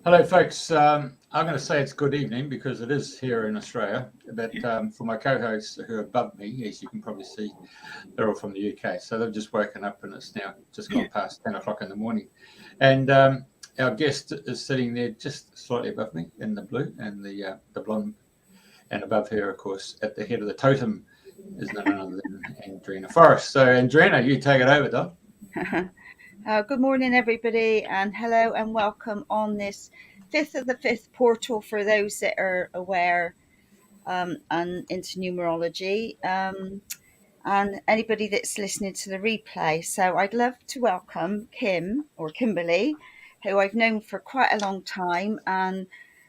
Hello, folks. I'm going to say it's good evening because it is here in Australia. But for my co-hosts who are above me, as you can probably see, they're all from the UK. So they've just woken up and it's now just gone past 10 o'clock in the morning. And our guest is sitting there just slightly above me in the blue and the blonde. And above her, of course, at the head of the totem is none other than Andrena Forrest. So, Andrena, you take it over, Doc. Good morning, everybody, and hello and welcome on this 5th of the 5th portal for those that are aware and into numerology, and anybody that's listening to the replay. So I'd love to welcome Kim or Kimberley, who I've known for quite a long time, and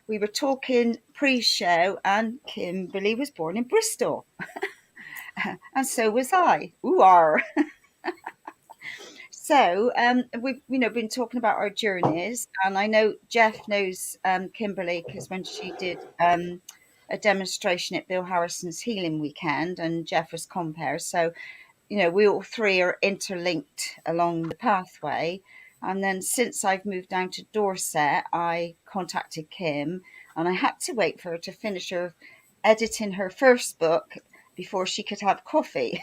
we were talking pre-show, and Kimberley was born in Bristol, and so was I. Ooh-ar. So we've been talking about our journeys, and I know Jeff knows Kimberley because when she did a demonstration at Bill Harrison's healing weekend, and Jeff was compere. So we all three are interlinked along the pathway. And then since I've moved down to Dorset, I contacted Kim, and I had to wait for her to finish her editing her first book before she could have coffee.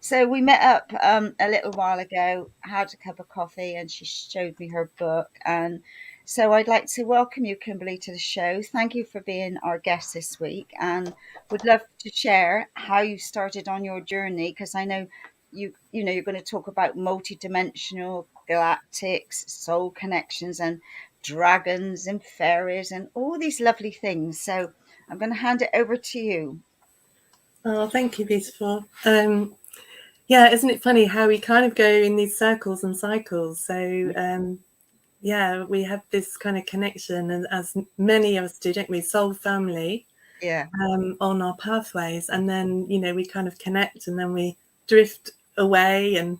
So we met up a little while ago, had a cup of coffee, and she showed me her book. And so I'd like to welcome you, Kimberley, to the show. Thank you for being our guest this week, and would love to share how you started on your journey, because I know you're going to talk about multidimensional galactics, soul connections, and dragons and fairies and all these lovely things. So I'm going to hand it over to you. Oh, thank you, beautiful. Yeah, isn't it funny how we kind of go in these circles and cycles? So, yeah, we have this kind of connection, and as many of us do, don't we? Soul family, Yeah. On our pathways, and then we kind of connect, and then we drift away. And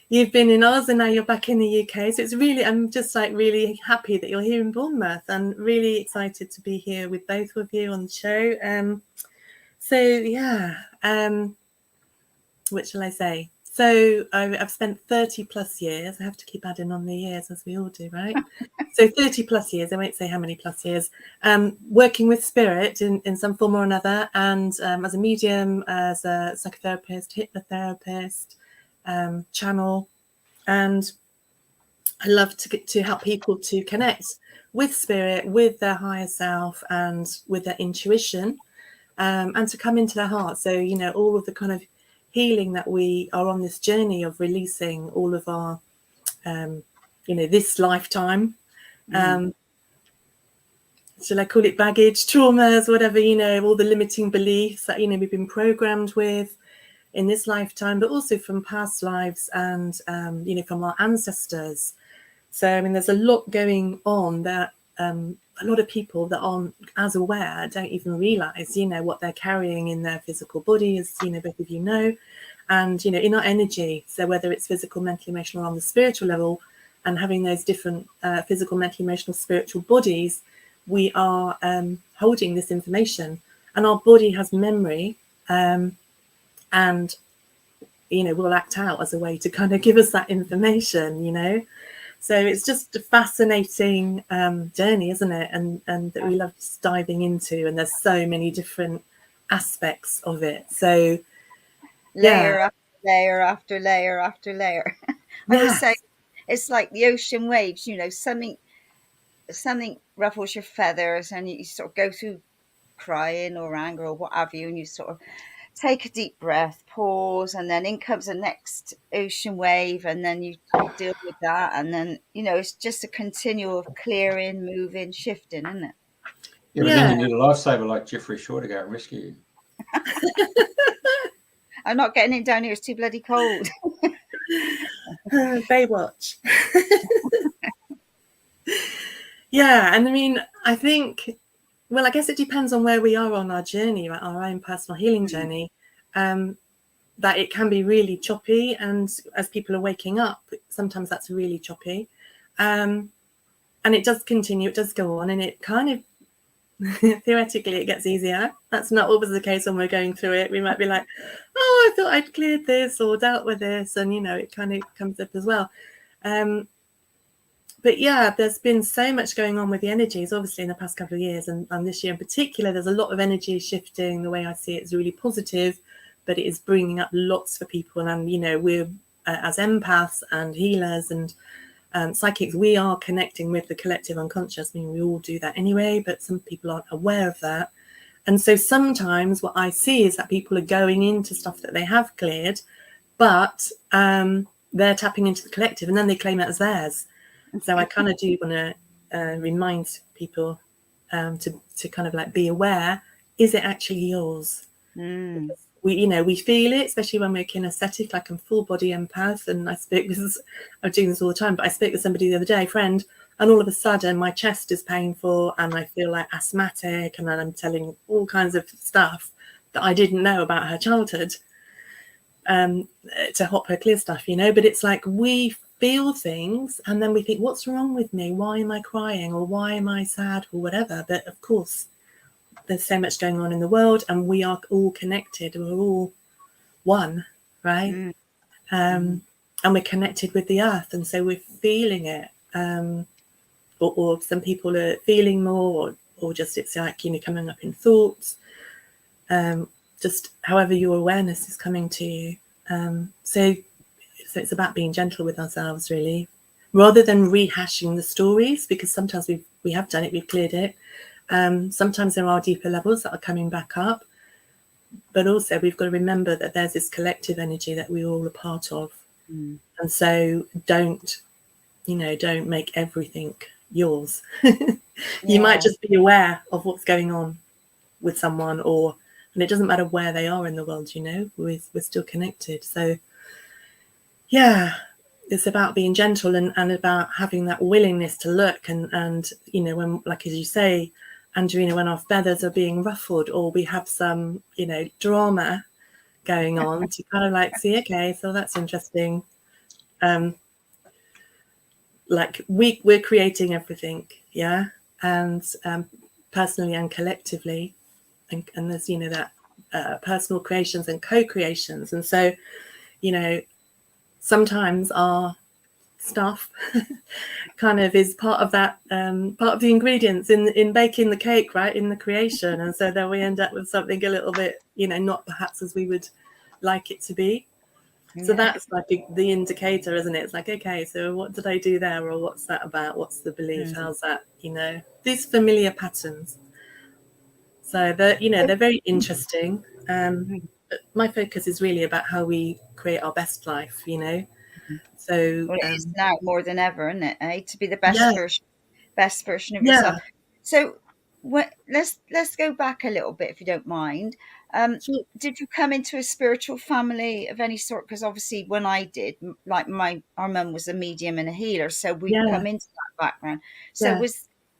you've been in Oz, and now you're back in the UK. So it's really, I'm just like really happy that you're here in Bournemouth, and really excited to be here with both of you on the show. So yeah. What shall I say? So I've spent 30 plus years. I have to keep adding on the years, as we all do, right? So 30 plus years, I won't say how many plus years, working with spirit in some form or another, and as a medium, as a psychotherapist, hypnotherapist, channel. And I love to help people to connect with spirit, with their higher self, and with their intuition, and to come into their heart. So, all of the kind of healing that we are on this journey of releasing all of our this lifetime, shall I call it baggage, traumas, whatever, all the limiting beliefs that we've been programmed with in this lifetime, but also from past lives and from our ancestors. So I mean, there's a lot going on that a lot of people that aren't as aware don't even realize, what they're carrying in their physical body, as both of you know, and in our energy. So whether it's physical, mental, emotional, or on the spiritual level, and having those different physical, mental, emotional, spiritual bodies, we are holding this information, and our body has memory, and will act out as a way to kind of give us that information. So it's just a fascinating journey, isn't it? And that we love just diving into, and there's so many different aspects of it. So Layer after layer after layer after layer. I would say it's like the ocean waves, something ruffles your feathers and you sort of go through crying or anger or what have you, and you sort of take a deep breath, pause, and then in comes the next ocean wave, and then you deal with that, and then it's just a continual of clearing, moving, shifting, isn't it? Yeah, but then you need a lifesaver like Jeffreyshaw to go and rescue you. I'm not getting it down here, it's too bloody cold. Baywatch. Yeah, and I mean, I think, well, I guess it depends on where we are on our journey, right? Our own personal healing journey, that it can be really choppy. And as people are waking up, sometimes that's really choppy. And it does continue, it does go on, and it kind of, theoretically, it gets easier. That's not always the case when we're going through it. We might be like, oh, I thought I'd cleared this or dealt with this. And, it kind of comes up as well. but yeah, there's been so much going on with the energies, obviously, in the past couple of years, and this year in particular, there's a lot of energy shifting. The way I see it is really positive, but it is bringing up lots for people. And, you know, we're as empaths and healers and psychics, we are connecting with the collective unconscious. I mean, we all do that anyway, but some people aren't aware of that. And so sometimes what I see is that people are going into stuff that they have cleared, but they're tapping into the collective and then they claim it as theirs. So I kind of do want to remind people to kind of like be aware, is it actually yours? We, you know, we feel it, especially when we're kinesthetic, like I'm full body empath. And I'm doing this all the time, but I spoke with somebody the other day, friend, and all of a sudden my chest is painful and I feel like asthmatic, and then I'm telling all kinds of stuff that I didn't know about her childhood to help her clear stuff, you know. But it's like we feel things and then we think, what's wrong with me? Why am I crying? Or why am I sad? Or whatever. But of course, there's so much going on in the world and we are all connected. We're all one, right? And we're connected with the earth. And so we're feeling it. Or some people are feeling more, or just it's like, you know, coming up in thoughts. Just however your awareness is coming to you. So it's about being gentle with ourselves, really, rather than rehashing the stories, because sometimes we have done it, we've cleared it. Sometimes there are deeper levels that are coming back up, but also we've got to remember that there's this collective energy that we're all a part of. And so don't make everything yours. You might just be aware of what's going on with someone, and it doesn't matter where they are in the world, you know, we're still connected. So yeah, it's about being gentle and about having that willingness to look and you know, when, like as you say, Andrena, when our feathers are being ruffled or we have some, you know, drama going on, to kind of like see, okay, so that's interesting. Like we're creating everything, yeah, and personally and collectively, and there's, you know, that personal creations and co-creations, and so, you know, sometimes our stuff kind of is part of that, part of the ingredients in baking the cake, right, in the creation, and so then we end up with something a little bit, you know, not perhaps as we would like it to be. So that's like the indicator, isn't it? It's like, okay, so what did I do there, or what's that about? What's the belief? How's that? You know, these familiar patterns. So they're, you know, they're very interesting. But my focus is really about how we create our best life, you know. So well, it is now more than ever, isn't it? Eh? To be the best version of yourself. So let's go back a little bit, if you don't mind. Sure. Did you come into a spiritual family of any sort? Because obviously when I did, like our mum was a medium and a healer, so we come into that background. So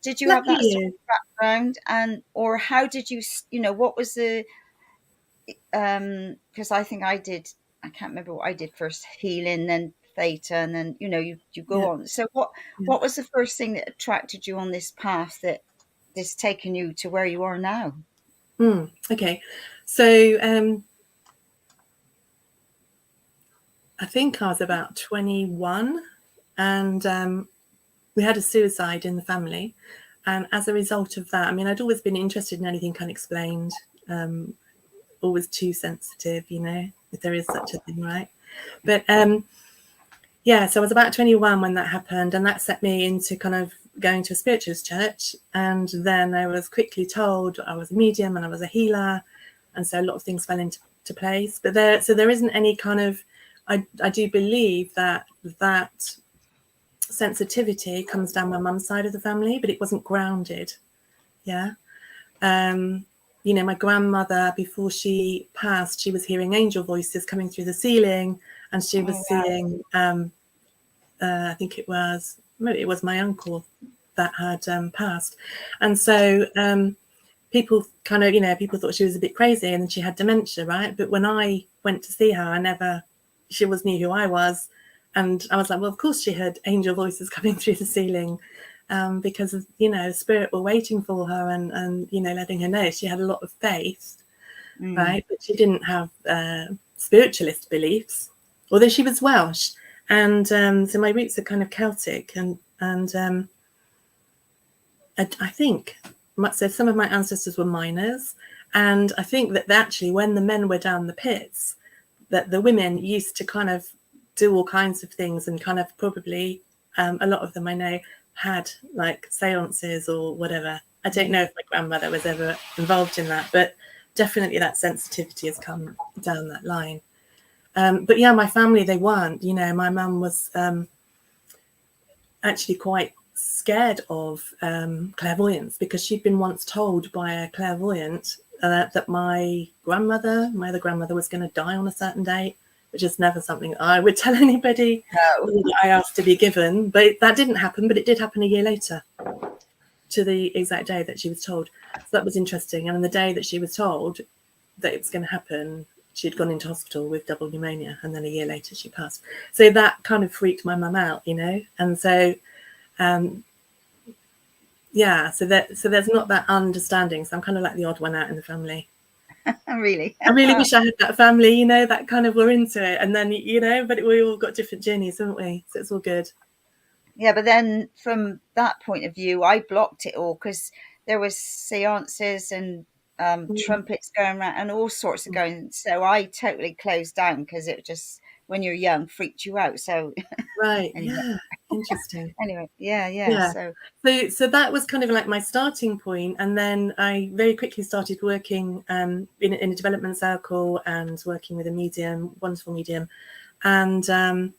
did you have that sort of background, or how did you, you know, what was the, because I think I can't remember what I did first, healing, then theta, and then, you know, you go on. So what was the first thing that attracted you on this path that's taken you to where you are now? Okay, so I think I was about 21, and we had a suicide in the family, and as a result of that, I mean, I'd always been interested in anything unexplained, always too sensitive, you know, if there is such a thing, right? But yeah, so I was about 21 when that happened, and that set me into kind of going to a spiritualist church. And then I was quickly told I was a medium and I was a healer, and so a lot of things fell into place. But there isn't any kind of, I do believe that sensitivity comes down my mum's side of the family, but it wasn't grounded. Yeah. You know, my grandmother, before she passed, she was hearing angel voices coming through the ceiling, and she was seeing, I think it was my uncle that had passed. And so people kind of, you know, people thought she was a bit crazy, and then she had dementia, right? But when I went to see her, she always knew who I was. And I was like, well, of course she heard angel voices coming through the ceiling, because of, you know, spirit were waiting for her and you know, letting her know. She had a lot of faith, right? But she didn't have spiritualist beliefs, although she was Welsh. And so my roots are kind of Celtic, and And I think so some of my ancestors were miners, and I think that actually when the men were down the pits, that the women used to kind of do all kinds of things, and kind of probably a lot of them I know had like seances or whatever. I don't know if my grandmother was ever involved in that, but definitely that sensitivity has come down that line. But yeah, my family, they weren't, you know, my mum was actually quite scared of clairvoyance, because she'd been once told by a clairvoyant that my other grandmother was going to die on a certain date, which is never something I would tell anybody that I asked to be given. But that didn't happen, but it did happen a year later, to the exact day that she was told. So that was interesting. And on the day that she was told that it was going to happen, she'd gone into hospital with double pneumonia, and then a year later she passed. So that kind of freaked my mum out, you know. And so yeah, so there's not that understanding. So I'm kind of like the odd one out in the family. Really? I really wish I had that family, you know, that kind of were into it. And then, you know, but we all got different journeys, haven't we? So it's all good. Yeah, but then from that point of view, I blocked it all, because there was seances and trumpets going around and all sorts of going. So I totally closed down, because it just, when you're young, freaked you out. So Right. anyway. Yeah. Interesting. Anyway, yeah. So that was kind of like my starting point, and then I very quickly started working in a development circle and working with a medium, wonderful medium, and then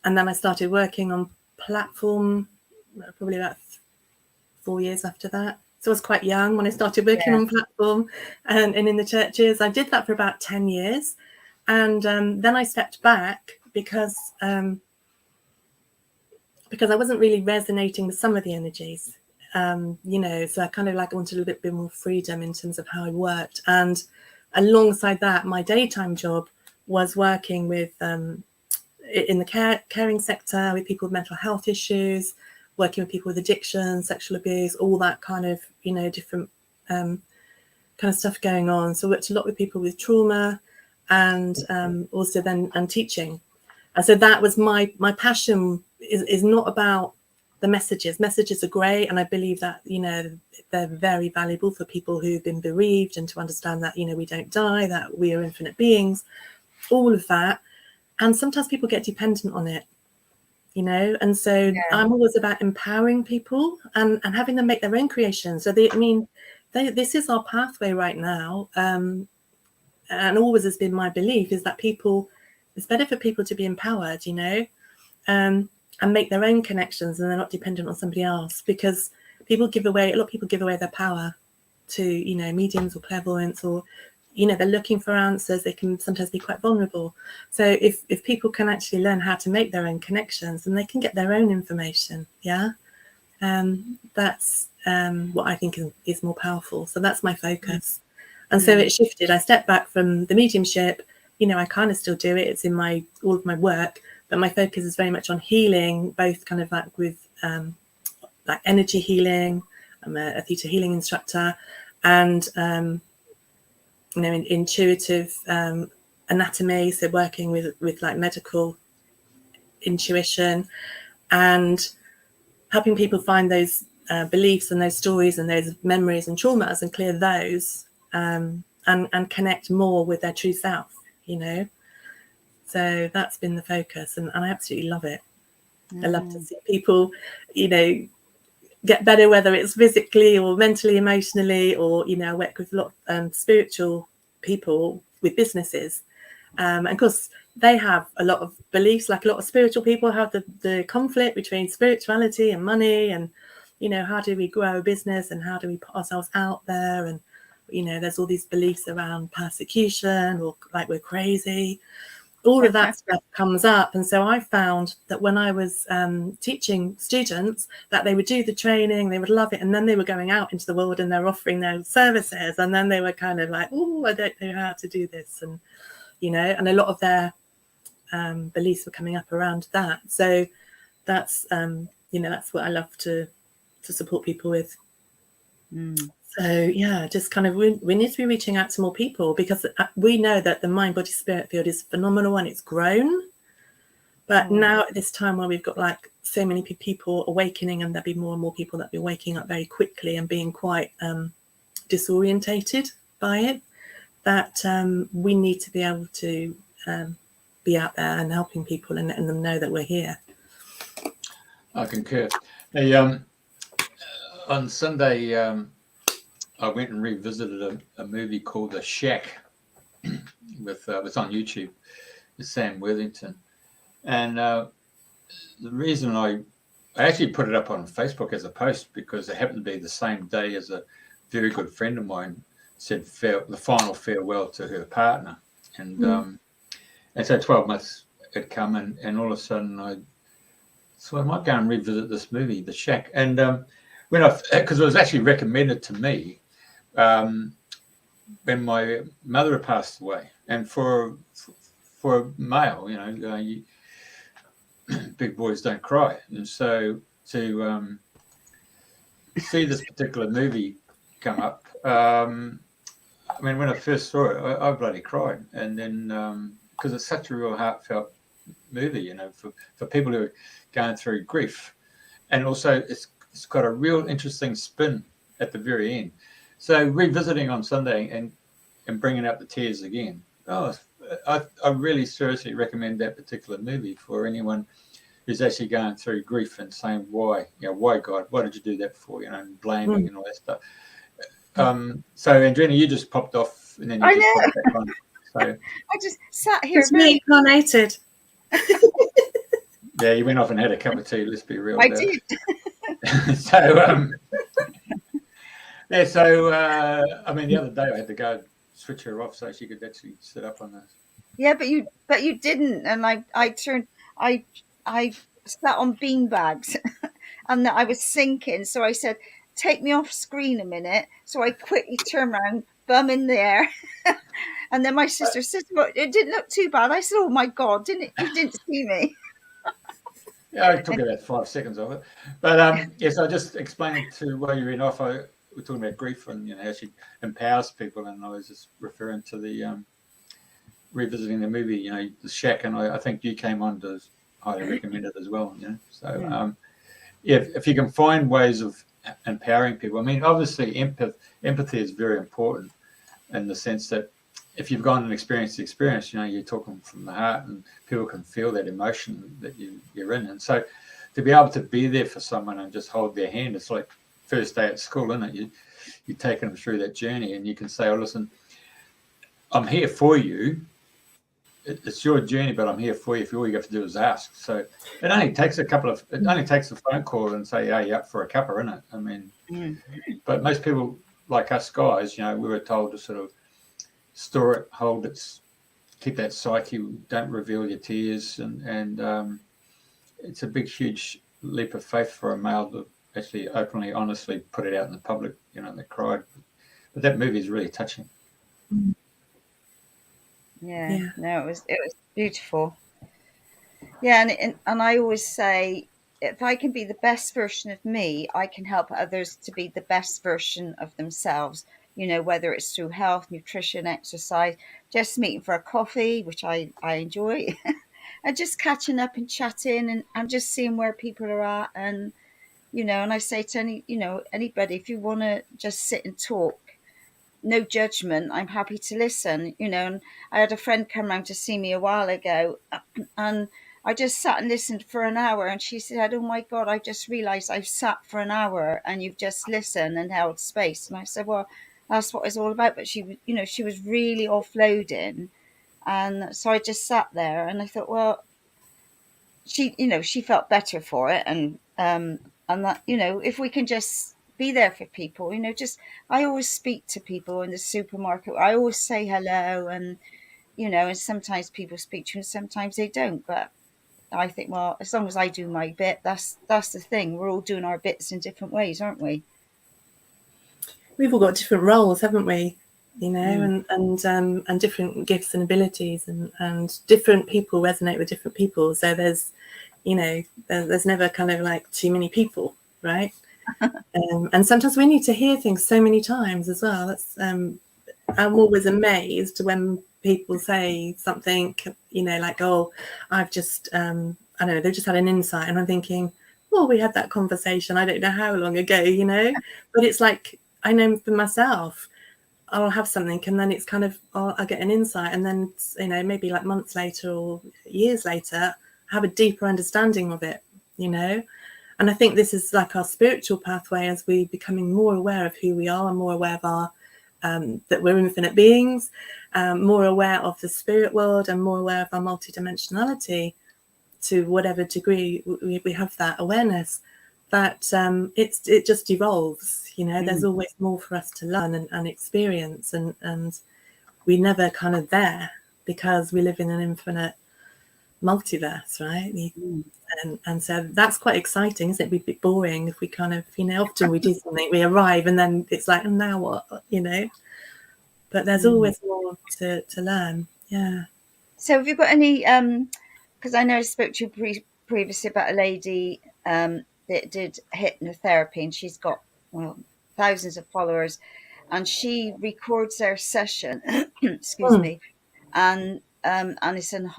I started working on platform probably about 4 years after that. So I was quite young when I started working on platform and in the churches. I did that for about 10 years, and then I stepped back because I wasn't really resonating with some of the energies, you know, so I kind of like wanted a little bit more freedom in terms of how I worked. And alongside that, my daytime job was working with, in the caring sector, with people with mental health issues, working with people with addiction, sexual abuse, all that kind of, you know, different kind of stuff going on. So I worked a lot with people with trauma, and also then and teaching. And so that was my passion. Is not about the messages. Messages are great, and I believe that, you know, they're very valuable for people who've been bereaved, and to understand that, you know, we don't die, that we are infinite beings, all of that. And sometimes people get dependent on it, you know, and so I'm always about empowering people and having them make their own creations. So this is our pathway right now, and always has been my belief, is that it's better for people to be empowered, you know, and make their own connections, and they're not dependent on somebody else, because a lot of people give away their power to, you know, mediums or clairvoyants, or, you know, they're looking for answers. They can sometimes be quite vulnerable. So if people can actually learn how to make their own connections, and they can get their own information, that's what I think is more powerful. So that's my focus. And so it shifted. I stepped back from the mediumship. You know, I kind of still do it. It's in all of my work, but my focus is very much on healing, both kind of like with like energy healing. I'm a theta healing instructor, and you know, intuitive anatomy, so working with like medical intuition, and helping people find those beliefs and those stories and those memories and traumas, and clear those, and connect more with their true self, you know. So that's been the focus, and I absolutely love it. I love to see people, you know, get better, whether it's physically or mentally, emotionally, or, you know, I work with a lot of spiritual people with businesses. And of course, they have a lot of beliefs, like a lot of spiritual people have the conflict between spirituality and money, and, you know, how do we grow a business, and how do we put ourselves out there? And, you know, there's all these beliefs around persecution, or like we're crazy. All of that stuff comes up. And so I found that when I was teaching students, that they would do the training, they would love it, and then they were going out into the world and they're offering their services, and then they were kind of like, oh, I don't know how to do this, and, you know, and a lot of their beliefs were coming up around that. So that's you know, that's what I love to support people with. So yeah, just kind of we need to be reaching out to more people, because we know that the mind body spirit field is phenomenal, and it's grown, But now at this time where we've got like so many people awakening, and there'll be more and more people that'll be waking up very quickly and being quite disorientated by it, that we need to be able to be out there and helping people and letting them know that we're here. I concur. On Sunday, I went and revisited a movie called The Shack with it's on YouTube. It's Sam Worthington, and the reason I actually put it up on Facebook as a post because it happened to be the same day as a very good friend of mine said the final farewell to her partner, and so 12 months had come, and all of a sudden I might go and revisit this movie, The Shack, and because it was actually recommended to me when my mother had passed away, and for a male, big boys don't cry, and so to see this particular movie come up, when I first saw it, I bloody cried, and then because it's such a real heartfelt movie, for people who are going through grief, and also it's got a real interesting spin at the very end. So revisiting on Sunday and bringing up the tears again. I really seriously recommend that particular movie for anyone who's actually going through grief and saying, why God, why did you do that for, and blaming and all that stuff. So Andrena, you just popped off and then you just popped back on. So I just sat here. It's reincarnated. Yeah, you went off and had a cup of tea. Let's be real. I did. So the other day I had to go switch her off so she could actually sit up on this. Yeah, but you didn't, and I sat on beanbags, and I was sinking. So I said, "Take me off screen a minute." So I quickly turned around, bum in the air, and then my sister said, "Well, it didn't look too bad." I said, "Oh my God, you didn't see me?" Yeah, I took about 5 seconds of it, but yes, I just explained to while you were off. We're talking about grief and how she empowers people, and I was just referring to the revisiting the movie, The Shack, and I think you came on to highly recommend it as well. So if you can find ways of empowering people, obviously empathy is very important in the sense that if you've gone and experienced the experience, you're talking from the heart, and people can feel that emotion that you're in. And so to be able to be there for someone and just hold their hand, it's like first day at school, isn't it? You're taking them through that journey, and you can say, "Oh, listen, I'm here for you. It's your journey, but I'm here for you. If all you have to do is ask." So it only takes a phone call and say, "Hey, you up for a cuppa," isn't it? But most people like us guys, we were told to sort of store it, hold it, keep that psyche, don't reveal your tears, and it's a big, huge leap of faith for a male to actually openly, honestly put it out in the public. They cried, but that movie is really touching. Yeah. No, it was beautiful. Yeah, and I always say, if I can be the best version of me, I can help others to be the best version of themselves. Whether it's through health, nutrition, exercise, just meeting for a coffee, which I enjoy, and just catching up and chatting and just seeing where people are at. And, and I say to anybody, if you want to just sit and talk, no judgment, I'm happy to listen, and I had a friend come round to see me a while ago, and I just sat and listened for an hour, and she said, "Oh my God, I just realized I've sat for an hour and you've just listened and held space." And I said, "Well, that's what it's all about." But she was really offloading, and so I just sat there and I thought, well, she felt better for it, and that, if we can just be there for people, I always speak to people in the supermarket. I always say hello, and and sometimes people speak to you and sometimes they don't, but I think, well, as long as I do my bit, that's the thing. We're all doing our bits in different ways, aren't we? We've all got different roles, haven't we? And different gifts and abilities, and different people resonate with different people. So there's never kind of like too many people, right? And sometimes we need to hear things so many times as well. That's I'm always amazed when people say something, like, oh, I've just, I don't know, they've just had an insight. And I'm thinking, well, we had that conversation, I don't know how long ago, but it's like, I know for myself, I'll have something and then it's kind of, I'll get an insight. And then, maybe like months later or years later, have a deeper understanding of it, And I think this is like our spiritual pathway as we becoming more aware of who we are and more aware of our, that we're infinite beings, more aware of the spirit world and more aware of our multidimensionality. To whatever degree we have that awareness, that it just evolves. There's always more for us to learn and experience, and we're never kind of there because we live in an infinite multiverse, right? And so that's quite exciting, isn't it? We'd be boring if we kind of, often we do something, we arrive, and then it's like, and now what, But there's always more to learn. Yeah. So have you got any? Because I know I spoke to you previously about a lady that did hypnotherapy, and she's got thousands of followers, and she records their session. Excuse me, and it's a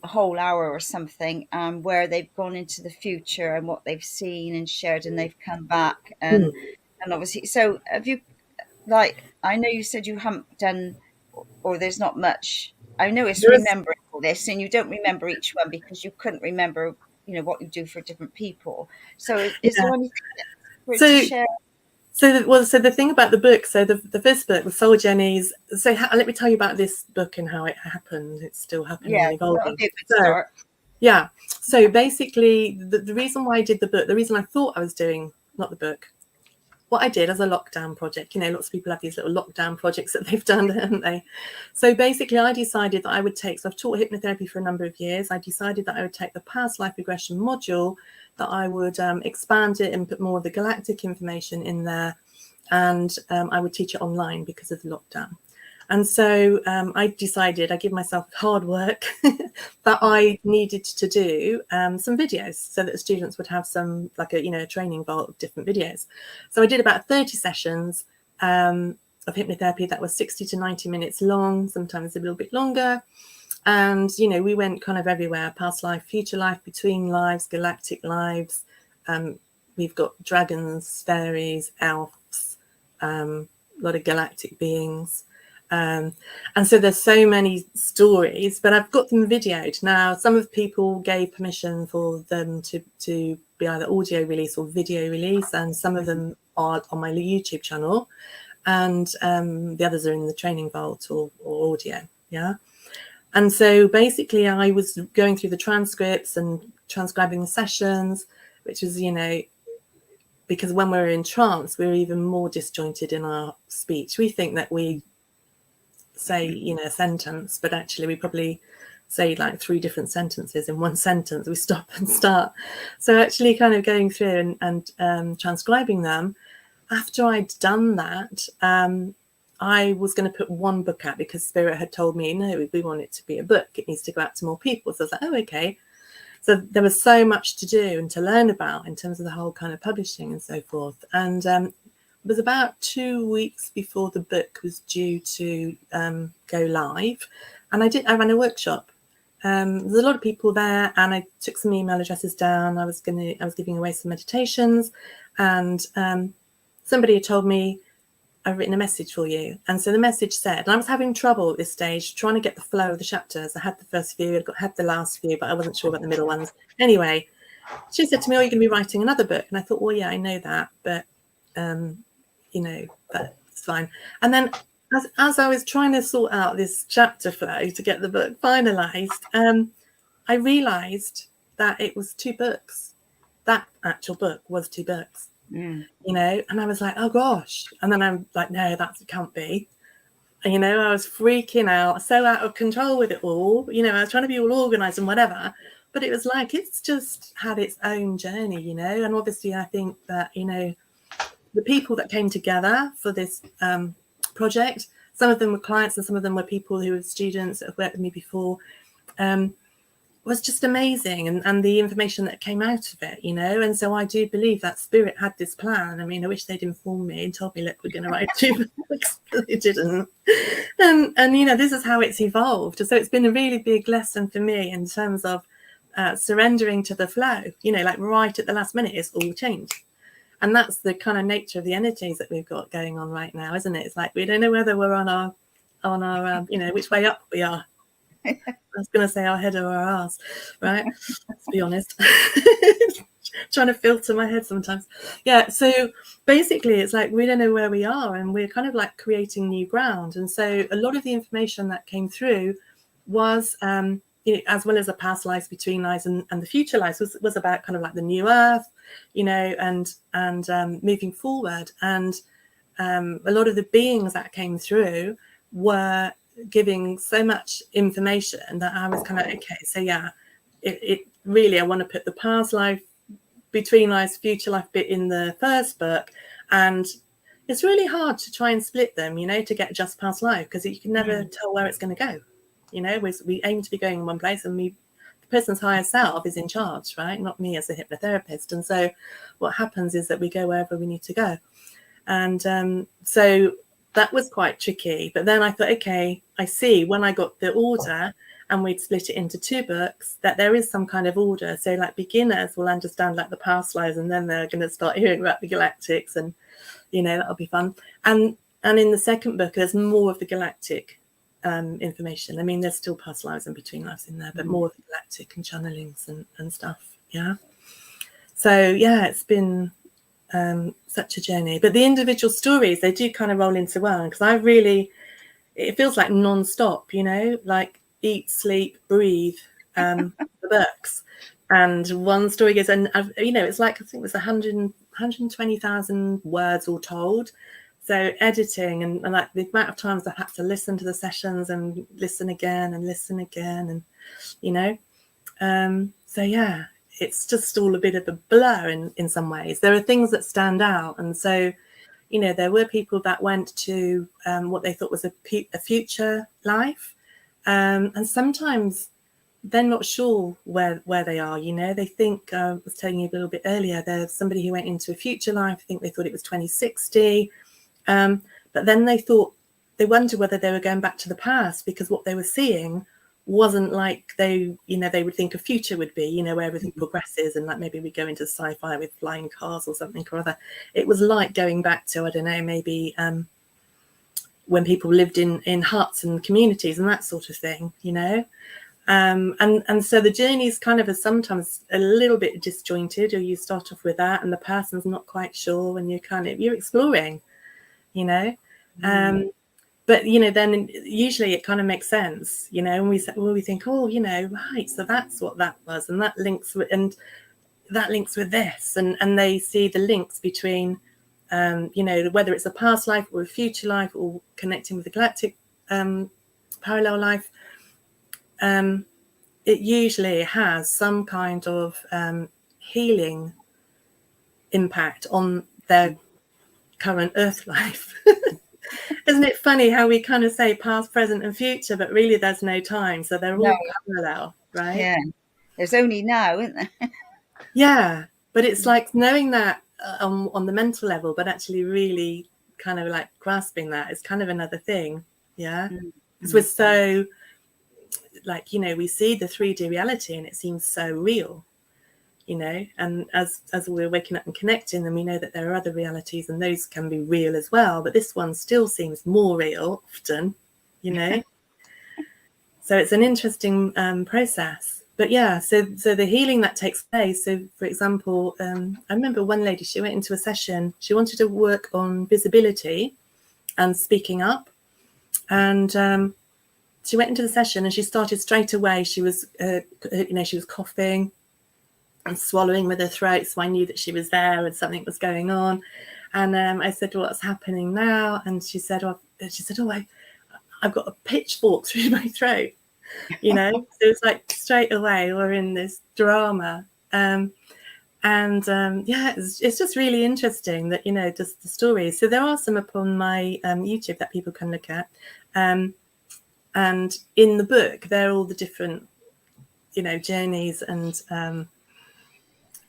whole hour or something, where they've gone into the future and what they've seen and shared, and they've come back, and obviously. So have you? Like, I know you said you haven't done, or there's not much. I know it's remembering all this, and you don't remember each one because you couldn't remember, what you do for different people. So is there anything to share? So the thing about the book, so the first book was Soul Journeys. So let me tell you about this book and how it happened. It's still happening and evolving. That would be a good start. Yeah. So basically, the reason why I did the book, the reason I thought I was doing, not the book, what I did as a lockdown project, lots of people have these little lockdown projects that they've done, haven't they? So basically I decided that I would take, so I've taught hypnotherapy for a number of years. I decided that I would take the past life regression module, that I would expand it and put more of the galactic information in there. And I would teach it online because of the lockdown. And so I decided, I give myself hard work, that I needed to do some videos so that the students would have some, like a training vault of different videos. So I did about 30 sessions of hypnotherapy that was 60 to 90 minutes long, sometimes a little bit longer. And, we went kind of everywhere, past life, future life, between lives, galactic lives. We've got dragons, fairies, elves, a lot of galactic beings. And so there's so many stories, but I've got them videoed. Now, some of the people gave permission for them to be either audio release or video release, and some of them are on my YouTube channel, and the others are in the training vault or audio. Yeah. And so basically I was going through the transcripts and transcribing the sessions, which was, because when we're in trance, we're even more disjointed in our speech. We think that we say, a sentence, but actually we probably say like 3 different sentences in one sentence. We stop and start. So actually kind of going through and transcribing them. After I'd done that, I was going to put one book out because Spirit had told me, no, we want it to be a book. It needs to go out to more people. So I was like, oh, okay. So there was so much to do and to learn about in terms of the whole kind of publishing and so forth. And it was about 2 weeks before the book was due to go live. And I ran a workshop. There's a lot of people there, and I took some email addresses down. I was giving away some meditations, and somebody had told me, I've written a message for you. And so the message said, and I was having trouble at this stage trying to get the flow of the chapters. I had the first few, I had the last few, but I wasn't sure about the middle ones. Anyway, she said to me, oh, you're going to be writing another book. And I thought, well, yeah, I know that, but that's fine. And then as I was trying to sort out this chapter flow to get the book finalized, I realized that it was 2 books. That actual book was 2 books. And I was like, oh gosh. And then I'm like, no, that can't be. And, I was freaking out, so out of control with it all. I was trying to be all organized and whatever, but it was like, it's just had its own journey, and obviously I think that, the people that came together for this project, some of them were clients and some of them were people who were students that have worked with me before. was just amazing, and the information that came out of it, you know. And so I do believe that spirit had this plan. I mean, I wish they'd informed me and told me, look, we're going to write 2 books, but they didn't. And you know, this is how it's evolved. So it's been a really big lesson for me in terms of surrendering to the flow, you know, like right at the last minute it's all changed. And that's the kind of nature of the energies that we've got going on right now, isn't it? It's like we don't know whether we're on our you know, which way up we are. I was going to say our head or our arse, right? Let's be honest. Trying to filter my head sometimes. Yeah, so basically it's like we don't know where we are, and we're kind of like creating new ground. And so a lot of the information that came through was, you know, as well as the past lives, between lives, and the future lives, was about kind of like the new earth, you know, and moving forward. And a lot of the beings that came through were giving so much information that I was kind of, okay, so yeah, it really, I want to put the past life, between lives, future life bit in the first book. And it's really hard to try and split them, you know, to get just past life, because you can never tell where it's going to go. You know, we aim to be going in one place, and the person's higher self is in charge, right? Not me as a hypnotherapist. And so what happens is that we go wherever we need to go. And so that was quite tricky. But then I thought, okay, I see, when I got the order and we'd split it into 2 books, that there is some kind of order. So like beginners will understand like the past lives, and then they're going to start hearing about the galactics, and, you know, that'll be fun. And in the second book, there's more of the galactic information. I mean, there's still past lives and between lives in there, but more of the galactic and channelings and stuff. Yeah. So yeah, it's been such a journey. But the individual stories, they do kind of roll into one, because I really, it feels like non-stop, you know, like eat, sleep, breathe, the books. And one story goes, and you know, it's like, I think it was 120,000 words all told. So editing and like the amount of times I've had to listen to the sessions and listen again, and you know, so yeah, it's just all a bit of a blur in some ways. There are things that stand out. And so, you know, there were people that went to what they thought was a future life. And sometimes they're not sure where they are, you know. They think, I was telling you a little bit earlier, there's somebody who went into a future life. I think they thought it was 2060. But then they wonder whether they were going back to the past, because what they were seeing wasn't like they would think a future would be, you know, where everything progresses, and like maybe we go into sci-fi with flying cars or something or other. It was like going back to, I don't know, maybe when people lived in huts and communities and that sort of thing, you know. And so the journeys kind of are sometimes a little bit disjointed, or you start off with that and the person's not quite sure, and you're exploring, you know. But you know, then usually it kind of makes sense, you know, and we think, oh, you know, right, so that's what that was, and that links with this, and they see the links between you know, whether it's a past life or a future life, or connecting with the galactic parallel life. It usually has some kind of healing impact on their current earth life. Isn't it funny how we kind of say past, present and future, but really there's no time, so they're all parallel, right? Yeah, there's only now, isn't there? Yeah, but it's like knowing that on the mental level, but actually really kind of like grasping that is kind of another thing. Yeah, because we're so, like, you know, we see the 3D reality and it seems so real, you know, and as we're waking up and connecting, then we know that there are other realities, and those can be real as well, but this one still seems more real often, you know. So it's an interesting process. But yeah, so the healing that takes place. So for example, I remember one lady, she went into a session, she wanted to work on visibility and speaking up, and she went into the session and she started straight away. She was you know, she was coughing and swallowing with her throat, so I knew that she was there and something was going on. And I said, what's happening now? And she said, I've got a pitchfork through my throat, you know. So it's like straight away we're in this drama. Yeah, it's just really interesting that, you know, just the stories. So there are some upon my YouTube that people can look at, and in the book they're all the different journeys, and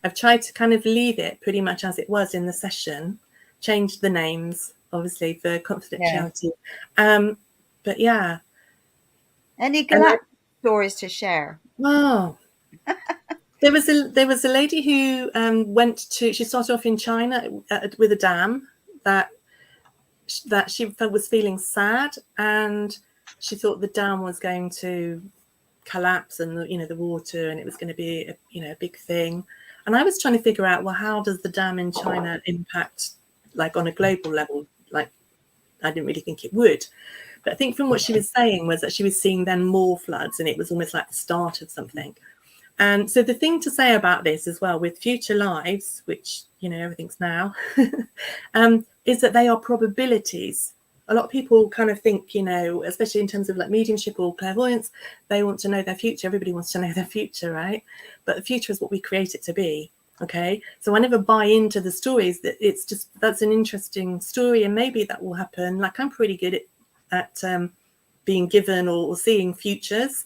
I've tried to kind of leave it pretty much as it was in the session, changed the names obviously for confidentiality. But yeah. Any galactic stories to share? Oh, there was a lady who she started off in China with a dam that she was feeling sad, and she thought the dam was going to collapse, and the water, and it was going to be a big thing. And I was trying to figure out, well, how does the dam in China impact, like, on a global level? Like, I didn't really think it would. But I think from what she was saying was that she was seeing then more floods, and it was almost like the start of something. And so the thing to say about this as well, with future lives, which, everything's now, is that they are probabilities. A lot of people kind of think, especially in terms of like mediumship or clairvoyance, they want to know their future. Everybody wants to know their future, right? But the future is what we create it to be. Okay, so I never buy into the stories that it's just, that's an interesting story, and maybe that will happen. Like, I'm pretty good at being given or seeing futures.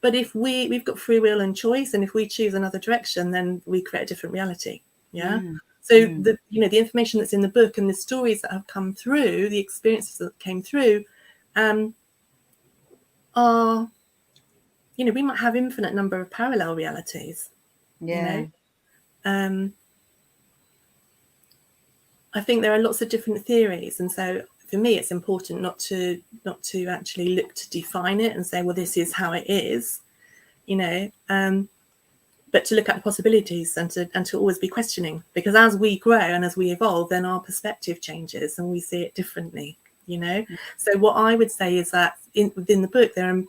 But if we've got free will and choice, and if we choose another direction, then we create a different reality. Yeah. So the information that's in the book and the stories that have come through, the experiences that came through, are, we might have infinite number of parallel realities. Yeah. I think there are lots of different theories, and so for me, it's important not to actually look to define it and say, well, this is how it is, but to look at the possibilities and to always be questioning, because as we grow and as we evolve, then our perspective changes and we see it differently, So what I would say is that within the book, there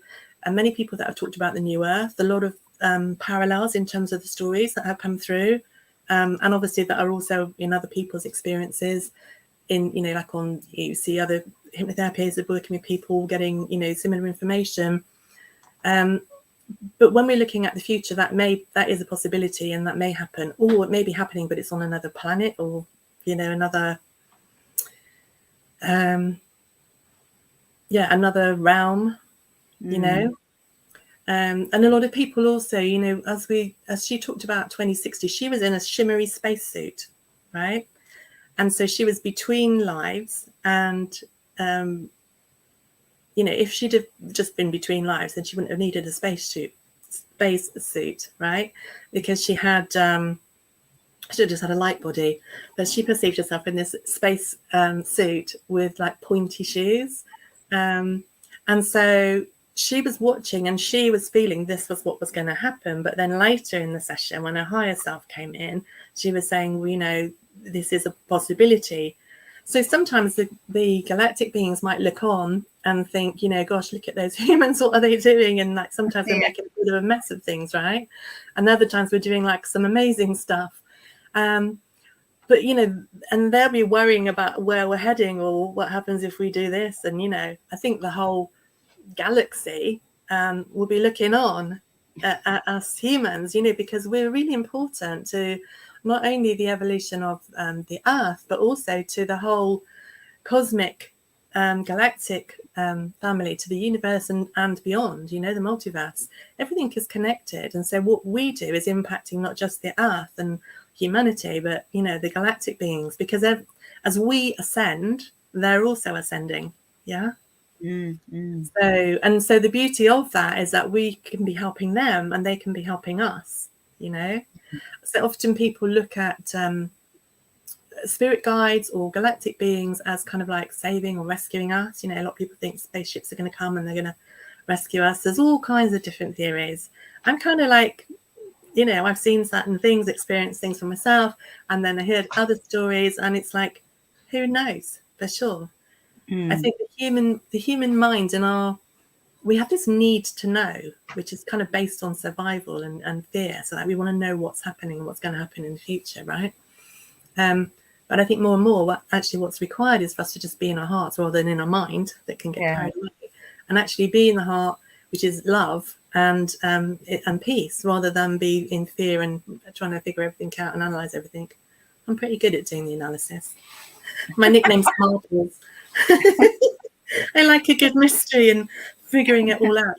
are many people that have talked about the new earth, a lot of parallels in terms of the stories that have come through, and obviously that are also in other people's experiences. Like you see other hypnotherapists are working with people getting, similar information. But when we're looking at the future, that is a possibility, and that may happen, or it may be happening, but it's on another planet, or, another, another realm, and a lot of people also, as she talked about 2060, she was in a shimmery spacesuit, right? And so she was between lives, and if she'd have just been between lives, then she wouldn't have needed a space suit, right? Because she had she just had a light body, but she perceived herself in this space suit with like pointy shoes, and so she was watching, and she was feeling this was what was going to happen. But then later in the session, when her higher self came in, she was saying, well, this is a possibility. So sometimes the galactic beings might look on and think, gosh, look at those humans, what are they doing? And like sometimes they're making a bit of a mess of things, right? And other times we're doing like some amazing stuff. But, and they'll be worrying about where we're heading or what happens if we do this. And, I think the whole galaxy will be looking on at us humans, because we're really important to not only the evolution of the earth, but also to the whole cosmic galactic family, to the universe and beyond, the multiverse. Everything is connected. And so what we do is impacting not just the earth and humanity, but, the galactic beings, because as we ascend, they're also ascending. Yeah. So the beauty of that is that we can be helping them and they can be helping us, So often people look at spirit guides or galactic beings as kind of like saving or rescuing us. A lot of people think spaceships are going to come and they're going to rescue us. There's all kinds of different theories. I'm kind of like, I've seen certain things, experienced things for myself, and then I heard other stories, and it's like, who knows for sure? I think the human mind and we have this need to know, which is kind of based on survival and fear, so that we want to know what's happening and what's going to happen in the future, right? But I think more and more, what's required is for us to just be in our hearts rather than in our mind that can get carried away, and actually be in the heart, which is love and peace, rather than be in fear and trying to figure everything out and analyze everything. I'm pretty good at doing the analysis. My nickname's Marbles. I like a good mystery and figuring it all out,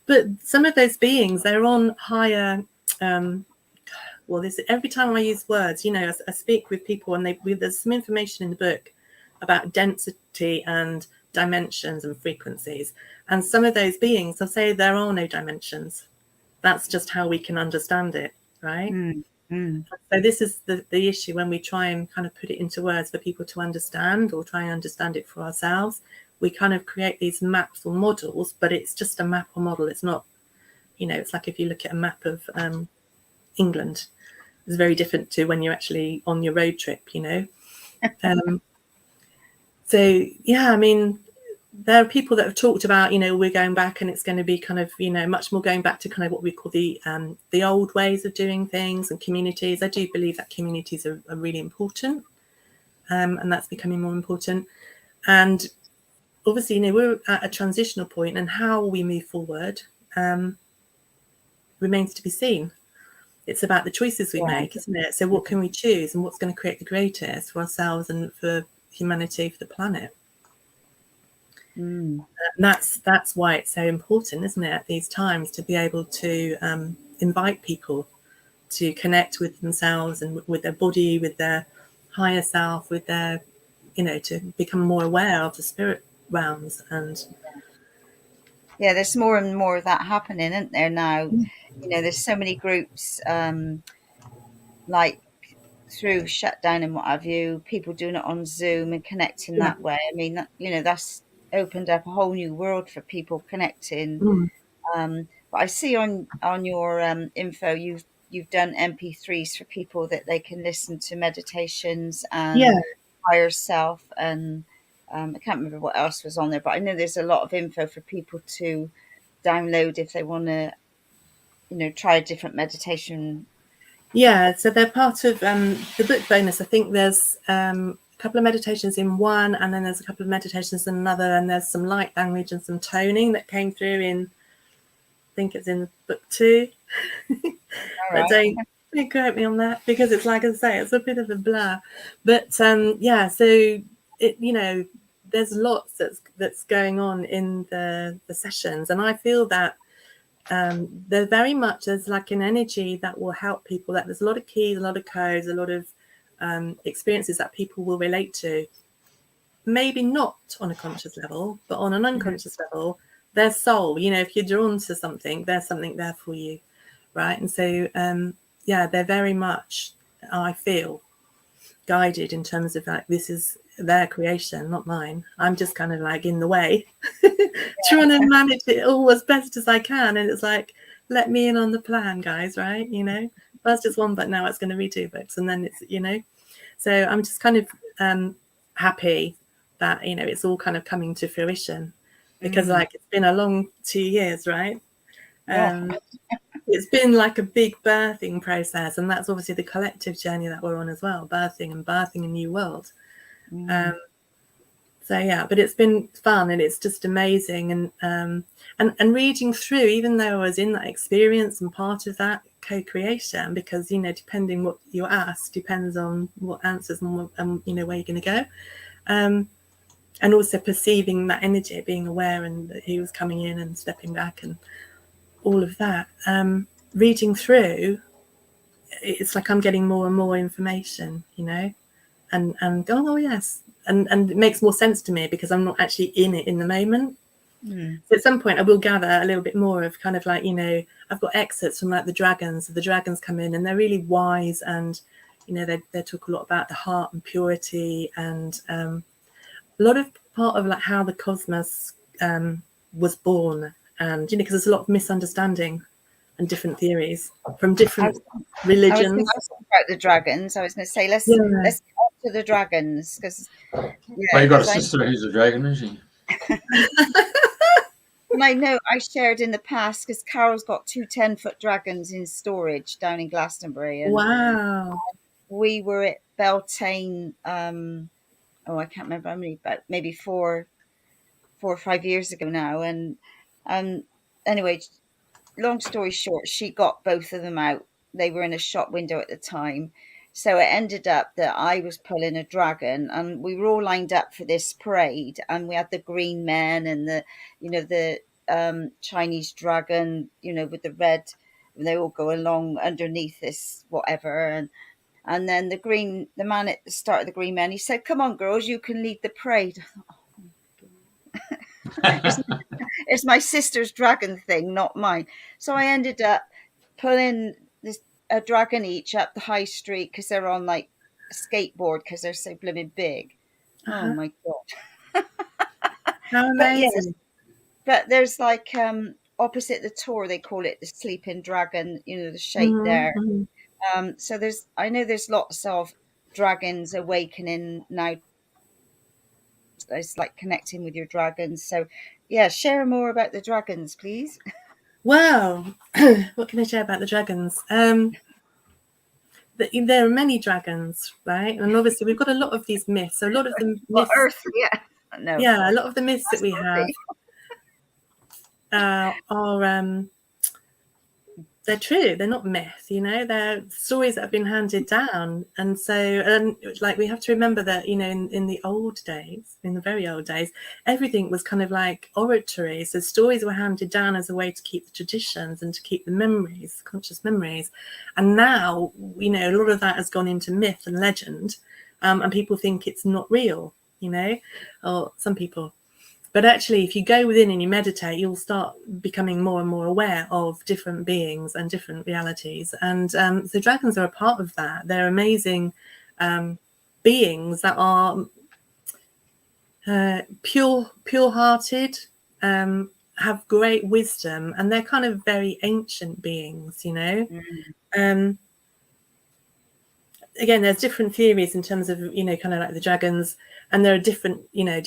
but some of those beings, they're on higher. Well, this every time I use words, you know, I speak with people, and there's some information in the book about density and dimensions and frequencies. And some of those beings, I'll say there are no dimensions. That's just how we can understand it, right? So this is the issue when we try and kind of put it into words for people to understand, or try and understand it for ourselves. We kind of create these maps or models, but it's just a map or model. It's not, you know, it's like if you look at a map of England, it's very different to when you're actually on your road trip, you know. So yeah, I mean, there are people that have talked about, you know, we're going back, and it's going to be kind of, you know, much more going back to kind of what we call the old ways of doing things, and communities. I do believe that communities are really important, and that's becoming more important. And obviously, you know, we're at a transitional point, and how we move forward remains to be seen. It's about the choices we make, isn't it? So what can we choose, and what's going to create the greatest for ourselves and for humanity, for the planet? And that's why it's so important, isn't it, at these times, to be able to invite people to connect with themselves and with their body, with their higher self, with their, you know, to become more aware of the spirit realms. And yeah, there's more and more of that happening, isn't there now? You know, there's so many groups, like through shutdown and what have you, people doing it on Zoom and connecting that way. I mean, that, you know, that's opened up a whole new world for people connecting. But I see on your info, you've done MP3s for people that they can listen to meditations and higher self, and I can't remember what else was on there, but I know there's a lot of info for people to download if they want to, you know, try a different meditation. Yeah, so they're part of the book bonus. I think there's a couple of meditations in one, and then there's a couple of meditations in another, and there's some light language and some toning that came through in, I think it's in book 2. But don't quote me on that, because it's, like I say, it's a bit of a blur. But yeah, so it, you know, there's lots that's going on in the sessions, and I feel that they're very much, there's like an energy that will help people, that there's a lot of keys, a lot of codes, a lot of experiences that people will relate to, maybe not on a conscious level, but on an unconscious level, their soul, you know, if you're drawn to something, there's something there for you, right? And so yeah, they're very much, I feel, guided in terms of like, this is their creation, not mine. I'm just kind of like in the way, trying to manage it all as best as I can. And it's like, let me in on the plan, guys, right? You know, first it's one book, now it's going to be 2 books, and then it's, you know, so I'm just kind of happy that, you know, it's all kind of coming to fruition, because like, it's been a long 2 years, right? It's been like a big birthing process, and that's obviously the collective journey that we're on as well, birthing a new world. So yeah, but it's been fun, and it's just amazing, and reading through, even though I was in that experience and part of that co-creation, because, you know, depending what you're asked depends on what answers and you know, where you're going to go, and also perceiving that energy, being aware, and that he was coming in and stepping back and all of that. Reading through, it's like I'm getting more and more information, you know, and oh yes, and it makes more sense to me, because I'm not actually in it in the moment. So at some point I will gather a little bit more of kind of like, you know, I've got excerpts from like the dragons come in, and they're really wise, and, you know, they talk a lot about the heart and purity, and a lot of part of like how the cosmos was born, and, you know, because there's a lot of misunderstanding and different theories from different religions. I was going to ask about the dragons. I was going to say, let's get on to the dragons, because well, you got a sister who's a dragon, isn't she? And I know I shared in the past, because Carol's got 2 10-foot dragons in storage down in Glastonbury, and wow, we were at Beltane. I can't remember how many, but maybe 4 or 5 years ago now. And anyway, long story short, she got both of them out. They were in a shop window at the time. So it ended up that I was pulling a dragon, and we were all lined up for this parade, and we had the green men and the, you know, the Chinese dragon, you know, with the red, and they all go along underneath this whatever, and then the man at the start of the Green Man, he said, "Come on, girls, you can lead the parade." It's my sister's dragon thing, not mine. So I ended up pulling a dragon each up the high street because they're on like a skateboard because they're so blooming big. Oh my god! How But yes, amazing. but there's like opposite the tour, they call it the sleeping dragon. You know the shape there. So I know there's lots of dragons awakening now. It's like connecting with your dragons. So yeah, share more about the dragons, please. Well, what can I share about the dragons? There are many dragons, right? And obviously we've got a lot of these myths. So a lot of the myths, Earth, yeah. No. yeah, a lot of the myths that we have are they're true. They're not myth, you know. They're stories that have been handed down, and so like we have to remember that, you know, in the old days, in the very old days, everything was kind of like oratory. So stories were handed down as a way to keep the traditions and to keep the memories, conscious memories. And now, you know, a lot of that has gone into myth and legend, and people think it's not real, you know, or some people. But actually, if you go within and you meditate, you'll start becoming more and more aware of different beings and different realities. And so dragons are a part of that. They're amazing beings that are pure-hearted, have great wisdom, and they're kind of very ancient beings, you know. Again, there's different theories in terms of, you know, kind of like the dragons, and there are different, you know,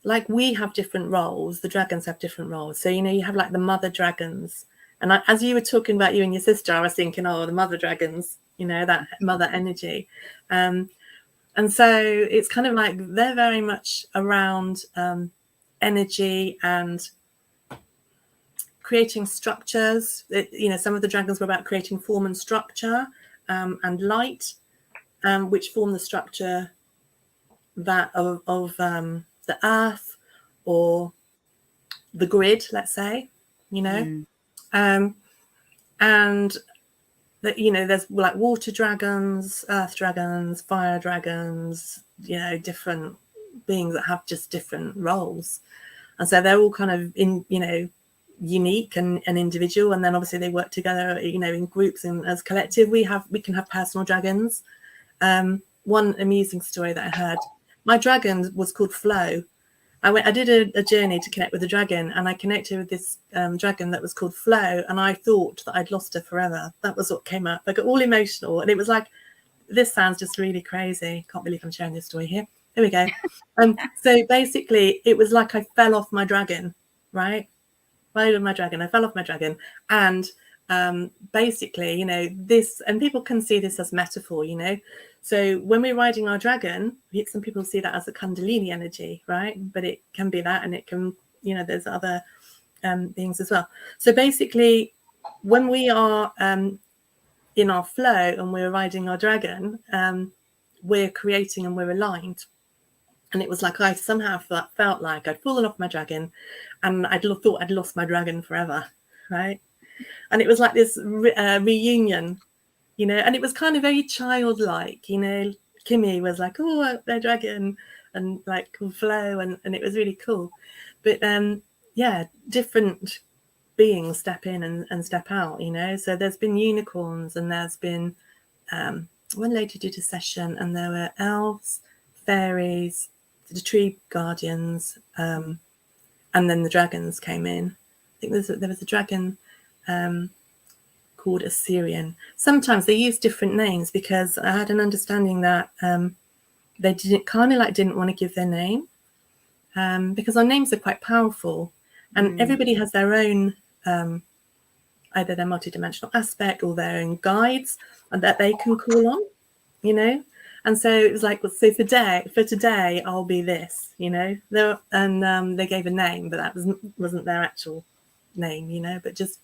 like we have different roles, the dragons have different roles. So, you know, you have like the mother dragons. And as you were talking about you and your sister, I was thinking, oh, the mother dragons, you know, that mother energy. And so it's kind of like they're very much around energy and creating structures. You know, some of the dragons were about creating form and structure and light, which form the structure that of the earth or the grid, let's say, you know. And that, you know, there's like water dragons, earth dragons, fire dragons, you know, different beings that have just different roles. And so they're all kind of in, you know, unique and individual, and then obviously they work together, you know, in groups and as collective. We can have personal dragons. One amusing story that I heard, my dragon was called Flo. I did a journey to connect with a dragon, and I connected with this dragon that was called Flo, and I thought that I'd lost her forever. That was what came up. I got all emotional, and it was like, this sounds just really crazy. Can't believe I'm sharing this story here. Here we go. So basically, it was like I fell off my dragon, right? I fell off my dragon, and basically, you know, this, and people can see this as metaphor, you know. So when we're riding our dragon, some people see that as a kundalini energy, right? But it can be that, and it can, you know, there's other things as well. So basically, when we are in our flow and we're riding our dragon, we're creating and we're aligned. And it was like I somehow felt like I'd fallen off my dragon, and I thought I'd lost my dragon forever, right? And it was like this reunion, you know, and it was kind of very childlike, you know. Kimmy was like, oh, their dragon, and like Flo, and it was really cool. But yeah, different beings step in and step out, you know. So there's been unicorns, and there's been one lady did a session, and there were elves, fairies, the tree guardians, and then the dragons came in. I think there was a dragon called Assyrian. Sometimes they use different names, because I had an understanding that they didn't want to give their name, because our names are quite powerful, and everybody has their own either their multidimensional aspect or their own guides, and that they can call on, you know. And so it was like, well, so for today I'll be this, you know. They gave a name, but that wasn't their actual name, you know, but just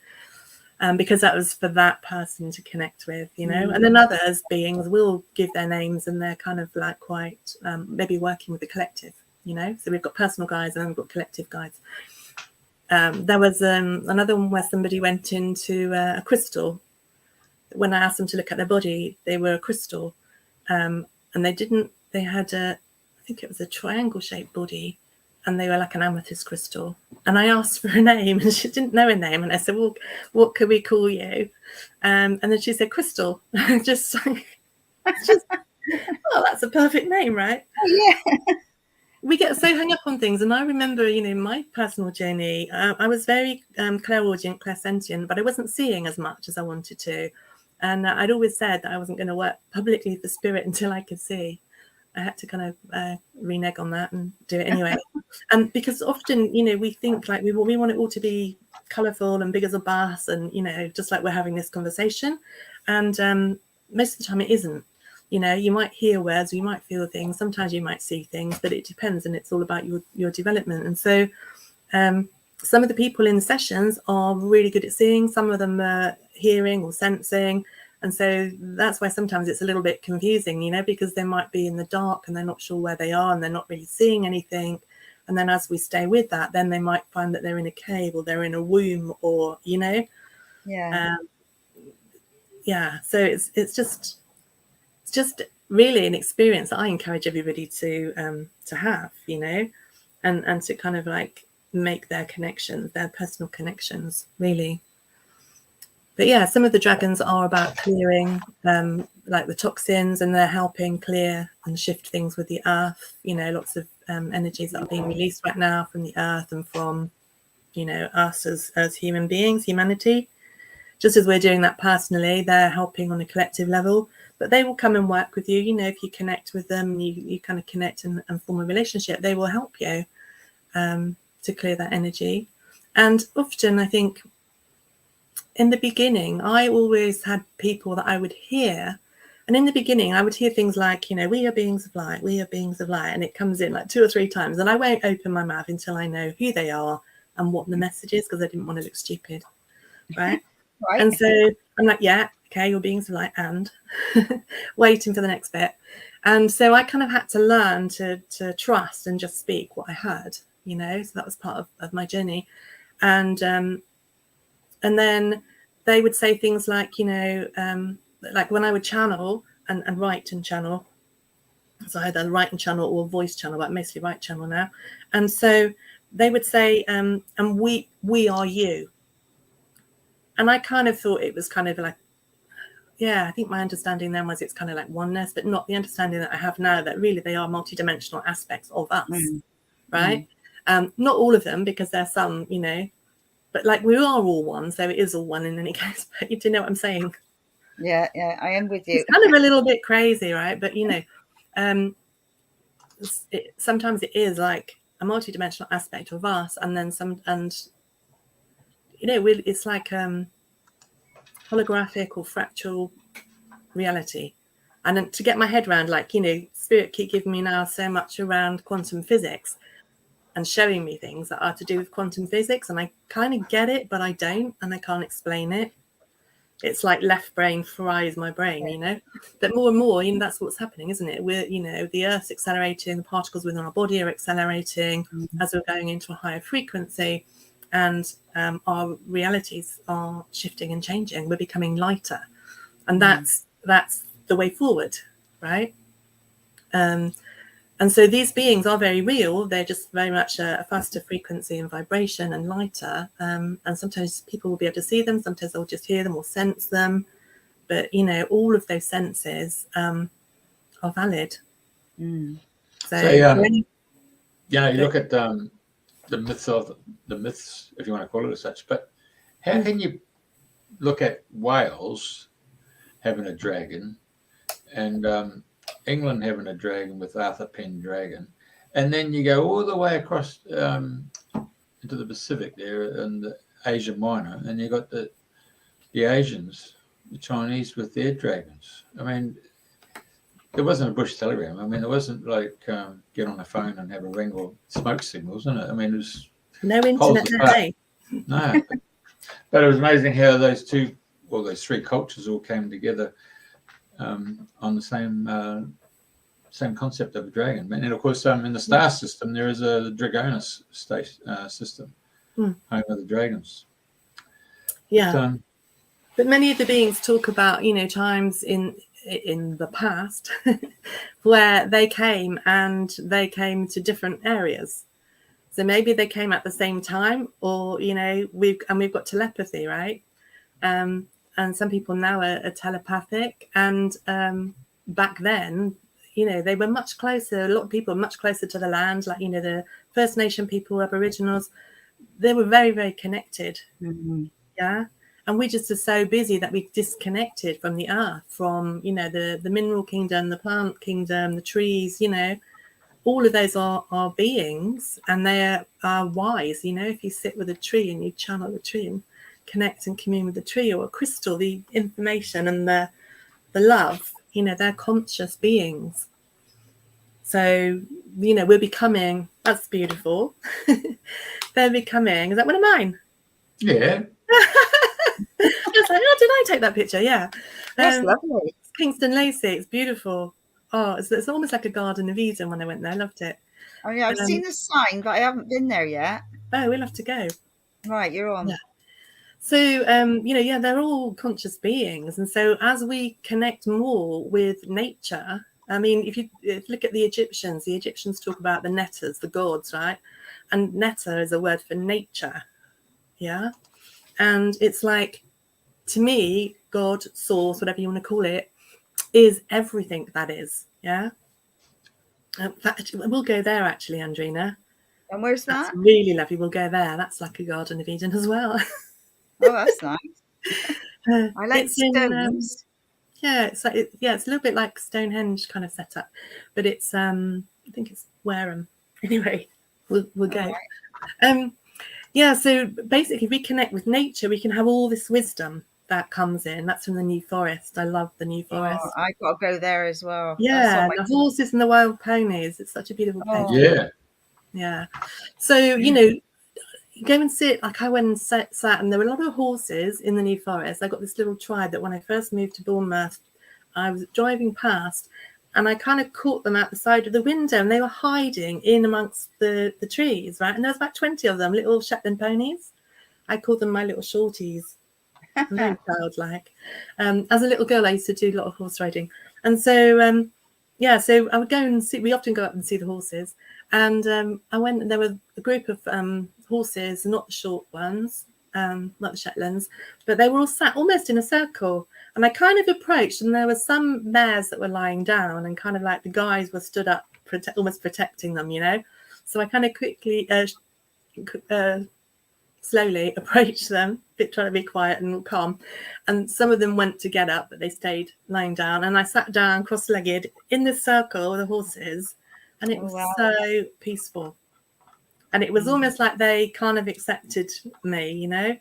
because that was for that person to connect with, you know. And then others beings will give their names, and they're kind of like quite maybe working with the collective, you know. So we've got personal guides and then we've got collective guides. There was another one where somebody went into a crystal. When I asked them to look at their body, they were a crystal, and they had I think it was a triangle shaped body, and they were like an amethyst crystal. And I asked for a name and she didn't know a name, and I said, well, what could we call you? And then she said Crystal. just oh, that's a perfect name, right? Oh, yeah. We get so hung up on things. And I remember, you know, my personal journey, I was very clairaudient, clairsentient, but I wasn't seeing as much as I wanted to. And I'd always said that I wasn't going to work publicly for spirit until I could see. I had to kind of renege on that and do it anyway. And because often, you know, we think like we want it all to be colourful and big as a bus, and, you know, just like we're having this conversation. And most of the time it isn't. You know, you might hear words, you might feel things, sometimes you might see things, but it depends, and it's all about your development. And so some of the people in sessions are really good at seeing, some of them are hearing or sensing. And so that's why sometimes it's a little bit confusing, you know, because they might be in the dark and they're not sure where they are and they're not really seeing anything. And then as we stay with that, then they might find that they're in a cave or they're in a womb, or, you know. Yeah. So it's just really an experience that I encourage everybody to have, you know, and to kind of like make their connections, their personal connections, really. But yeah, some of the dragons are about clearing like the toxins, and they're helping clear and shift things with the earth, you know, lots of energies that are being released right now from the earth and from, you know, us as human beings, humanity. Just as we're doing that personally, they're helping on a collective level, but they will come and work with you. You know, if you connect with them, you kind of connect and form a relationship, they will help you to clear that energy. And often I think in the beginning, I always had people that I would hear. And in the beginning, I would hear things like, you know, we are beings of light, we are beings of light. And it comes in like 2 or 3 times. And I won't open my mouth until I know who they are and what the message is, because I didn't want to look stupid. Right. Right. And so I'm like, yeah, okay, you're beings of light, and waiting for the next bit. And so I kind of had to learn to trust and just speak what I heard, you know. So that was part of my journey. And then they would say things like, you know, like when I would channel and write and channel. So I had a write and channel or voice channel, but mostly write channel now. And so they would say, and we are you. And I kind of thought it was kind of like, yeah, I think my understanding then was it's kind of like oneness, but not the understanding that I have now, that really they are multidimensional aspects of us, right? Not all of them, because there's some, you know, but like we are all one, so it is all one in any case. But you do know what I'm saying? Yeah, I am with you. It's kind of a little bit crazy, right? But you know, sometimes it is like a multidimensional aspect of us, and then you know, it's like holographic or fractal reality. And then to get my head around, like, you know, spirit keep giving me now so much around quantum physics and showing me things that are to do with quantum physics, and I kind of get it, but I don't, and I can't explain it. It's like left brain fries my brain, you know. But more and more, you know, that's what's happening, isn't it? We're, you know, the Earth's accelerating, the particles within our body are accelerating as we're going into a higher frequency, and our realities are shifting and changing. We're becoming lighter, and that's the way forward, right? And so these beings are very real. They're just very much a faster frequency and vibration and lighter. And sometimes people will be able to see them. Sometimes they'll just hear them or sense them. But, you know, all of those senses are valid. So you know, you look at the myths, if you want to call it as such. But how can you look at Wales having a dragon, and England having a dragon with Arthur Pendragon, and then you go all the way across into the Pacific there and the Asia Minor, and you got the Asians, the Chinese with their dragons. I mean, there wasn't a bush telegram. I mean, it wasn't like get on the phone and have a ring or smoke signals, isn't it? I mean, it was no internet today. No, but it was amazing how those three cultures all came together on the same same concept of a dragon. And then, of course, in the star system, there is a Dragonus system, home of the dragons. Yeah. But many of the beings talk about, times in the past where they came to different areas. So maybe they came at the same time, or we've got telepathy, right? And some people now are telepathic, and back then, they were much closer. A lot of people are much closer to the land, like the First Nation people, Aboriginals. They were very, very connected. Yeah. And we just are so busy that we disconnected from the earth, from, the mineral kingdom, the plant kingdom, the trees, all of those are beings, and they are wise. If you sit with a tree and you channel the tree and connect and commune with the tree, or a crystal, the information and the love, they're conscious beings. So, we're becoming, that's beautiful. They're becoming, is that one of mine? Yeah. I was like, oh, did I take that picture? Yeah. That's lovely. It's Kingston Lacey. It's beautiful. Oh, it's almost like a Garden of Eden when I went there. I loved it. Oh, yeah, I've seen the sign, but I haven't been there yet. Oh, we'll have to go. Right, you're on. Yeah. So, they're all conscious beings. And so as we connect more with nature, I mean, if you look at the Egyptians talk about the netters, the gods, right? And netta is a word for nature. Yeah. And it's like, to me, God, source, whatever you want to call it, is everything that is. Yeah. We'll go there, actually, Andrena. And where's that? That's really lovely. We'll go there. That's like a Garden of Eden as well. Oh, that's nice. I like stones. It's like it's a little bit like Stonehenge kind of setup, but it's I think it's Wareham. Anyway, we'll go. Right. So basically, we connect with nature. We can have all this wisdom that comes in. That's from the New Forest. I love the New Forest. Oh, I got to go there as well. Yeah, the horses and the wild ponies. It's such a beautiful place. Yeah. Yeah. So, go and sit. Like I went and sat, and there were a lot of horses in the New Forest. I got this little tribe that when I first moved to Bournemouth, I was driving past, and I kind of caught them out the side of the window, and they were hiding in amongst the trees, right? And there was about 20 of them, little Shetland ponies. I called them my little shorties. I'm very childlike. As a little girl, I used to do a lot of horse riding, and so so I would go and see. We often go up and see the horses, and I went, and there were a group of horses, not the short ones, not the Shetlands, but they were all sat almost in a circle. And I kind of approached, and there were some mares that were lying down, and kind of like the guys were stood up, almost protecting them, So I kind of quickly, slowly approached them, trying to be quiet and calm. And some of them went to get up, but they stayed lying down. And I sat down cross-legged in this circle with the horses, and it was so peaceful. And it was almost like they kind of accepted me, and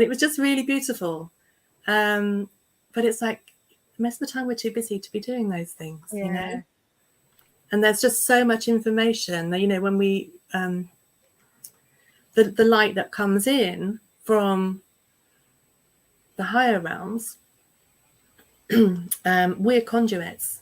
it was just really beautiful. But it's like most of the time we're too busy to be doing those things, And there's just so much information that, when we, the light that comes in from the higher realms, we're conduits.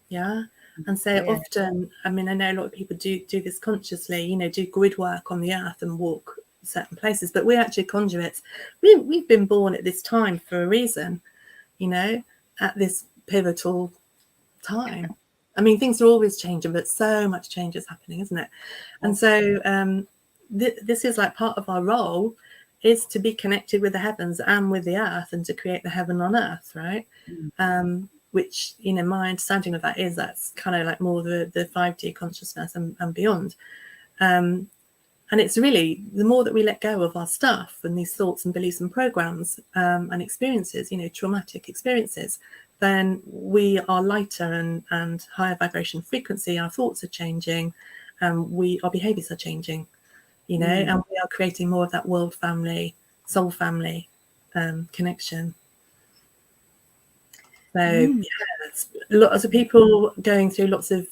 Yeah. And so often, I mean, I know a lot of people do this consciously, do grid work on the earth and walk certain places, but we're actually conduits. We've been born at this time for a reason, at this pivotal time. I mean, things are always changing, but so much change is happening, isn't it? And so this is like part of our role is to be connected with the heavens and with the earth, and to create the heaven on earth, right? Which, my understanding of that is that's kind of like more the 5D consciousness and beyond. And it's really, the more that we let go of our stuff and these thoughts and beliefs and programs and experiences, traumatic experiences, then we are lighter and higher vibration frequency. Our thoughts are changing, and our behaviors are changing, and we are creating more of that world family, soul family connection. So lots of people going through lots of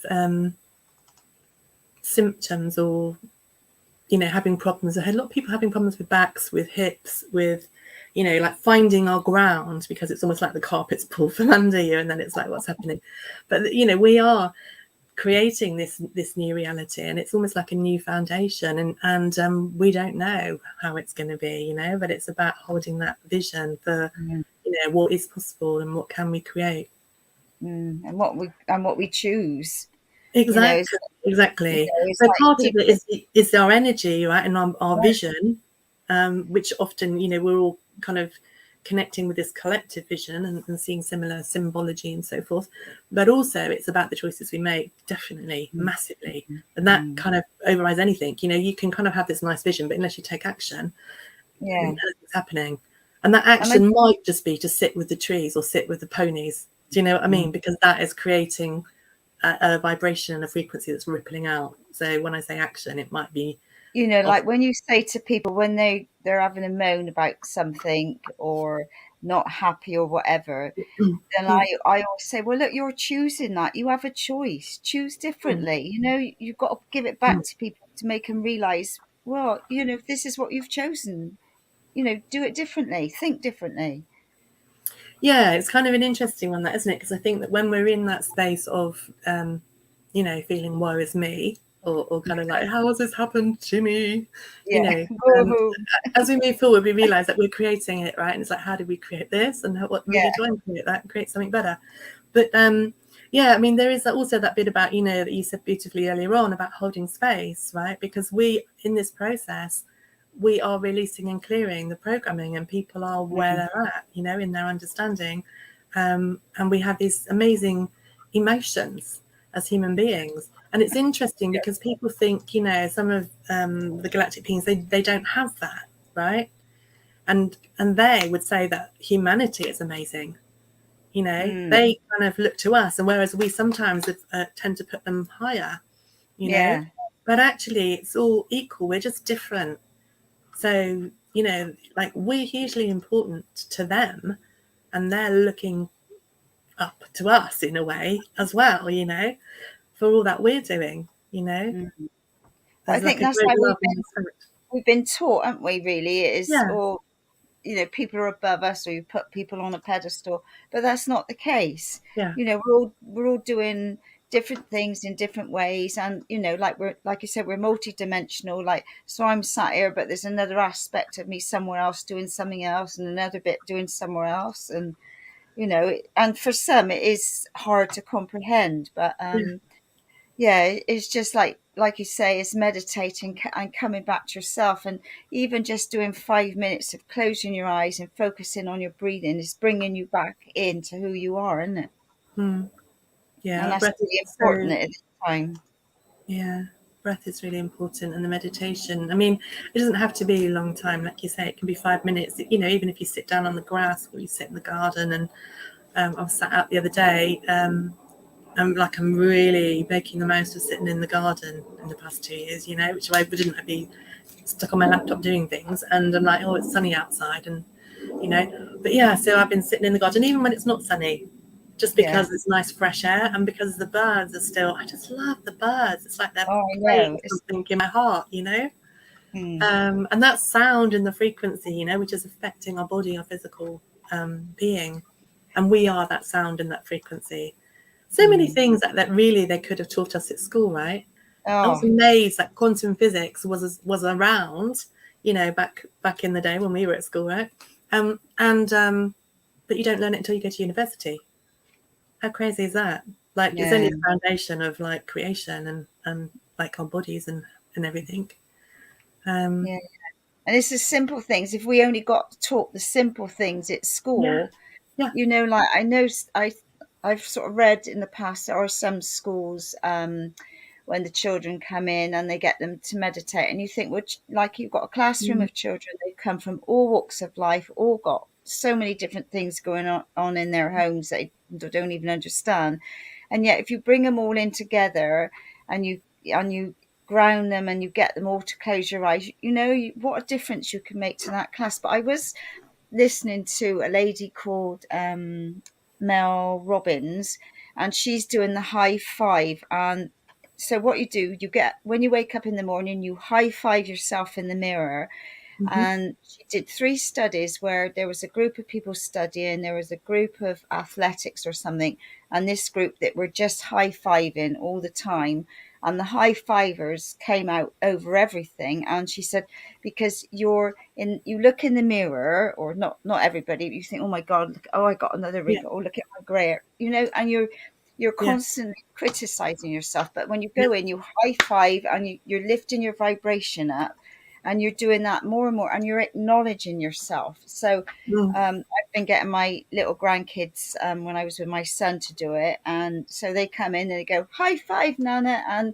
symptoms, or having problems. I had a lot of people having problems with backs, with hips, with like finding our ground, because it's almost like the carpet's pulled from under you, and then it's like, what's happening? But we are creating this new reality, and it's almost like a new foundation, and we don't know how it's going to be, you know, but it's about holding that vision for you know what is possible and what can we create, and what we choose. exactly. You know, it's So like part of people, it is our energy, right, and our vision, which often, you know, we're all kind of connecting with this collective vision and seeing similar symbology and so forth, but also it's about the choices we make, definitely, massively, and that kind of overrides anything. You know, you can kind of have this nice vision, but unless you take action, nothing's happening. And that action might just be to sit with the trees or sit with the ponies, do you know what I mean? Because that is creating a vibration and a frequency that's rippling out. So when I say action, it might be, you know, like when you say to people when they're having a moan about something or not happy or whatever, then I always say, well, look, you're choosing that. You have a choice. Choose differently. You know, you've got to give it back to people to make them realize, well, you know, if this is what you've chosen, you know, do it differently. Think differently. yeah, it's kind of an interesting one, that, isn't it? Because I think that when we're in that space of, you know, feeling woe is me, or kind of like, how has this happened to me? You know, as we move forward, we realize that we're creating it, right? And it's like, how did we create this? And what really do I create that and create something better? But yeah, I mean, there is also that bit about, you know, that you said beautifully earlier on about holding space, right? Because we, in this process, we are releasing and clearing the programming, and people are where they're at, you know, in their understanding. And we have these amazing emotions as human beings. And it's interesting because people think, you know, some of the galactic beings, they don't have that, right? And they would say that humanity is amazing. You know, they kind of look to us, and whereas we sometimes tend to put them higher, you know, but actually it's all equal. We're just different. So, you know, like, we're hugely important to them, and they're looking up to us in a way as well, you know, for all that we're doing, you know. But I There's think like a that's great how love and respect. we've been taught, haven't we? Really, it is, Yeah, or you know, people are above us, or you put people on a pedestal, but that's not the case. yeah, You know, we're all doing different things in different ways, and you know, like you said, we're multidimensional. Like, so I'm sat here, but there's another aspect of me somewhere else doing something else, and another bit doing somewhere else, and you know, and for some it is hard to comprehend, but yeah. yeah, it's just like you say, it's meditating and coming back to yourself, and even just doing 5 minutes of closing your eyes and focusing on your breathing is bringing you back into who you are, isn't it? Yeah, And our that's breath really is important so, at this time. yeah, breath is really important, and the meditation. I mean, it doesn't have to be a long time, like you say. It can be 5 minutes. You know, even if you sit down on the grass or you sit in the garden. And I was sat out the other day. I'm really making the most of sitting in the garden in the past 2 years. You know, which I wouldn't. I'd be stuck on my laptop doing things, and I'm like, oh, it's sunny outside, and you know. But yeah, so I've been sitting in the garden even when it's not sunny, just Yeah. because it's nice fresh air, and because the birds are still. I just love the birds. It's like they're Oh, I playing know. It's something in my heart, you know. mm, And that sound and the frequency, you know, which is affecting our body, our physical being, and we are that sound and that frequency. So many things that really they could have taught us at school, right? I was oh amazed that quantum physics was around, you know, back in the day when we were at school, right? But you don't learn it until you go to university. How crazy is that? Like, it's only yeah, the foundation of like creation and like our bodies and everything. yeah. And it's the simple things. If we only got taught the simple things at Yeah, school, yeah. you know, like I know I've sort of read in the past there are some schools when the children come in and they get them to meditate, and you think, which like you've got a classroom Mm, of children, they've come from all walks of life, all got so many different things going on in their homes that they don't even understand, and yet if you bring them all in together and you ground them and you get them all to close your eyes, you know what a difference you can make to that class. But I was listening to a lady called Mel Robbins, and she's doing the high five. And so, what you do, you get when you wake up in the morning, you high five yourself in the mirror, And she did 3 studies where there was a group of people studying, there was a group of athletics or something, and this group that were just high-fiving all the time. And the high-fivers came out over everything. And she said, because you look in the mirror, or not everybody, but you think, oh my God, look, oh, I got another wrinkle, oh, look at my grey, and you're constantly criticizing yourself. But when you go in, you high-five, and you're lifting your vibration up, and you're doing that more and more, and you're acknowledging yourself. So I've been getting my little grandkids when I was with my son to do it, and so they come in and they go, high five, Nana.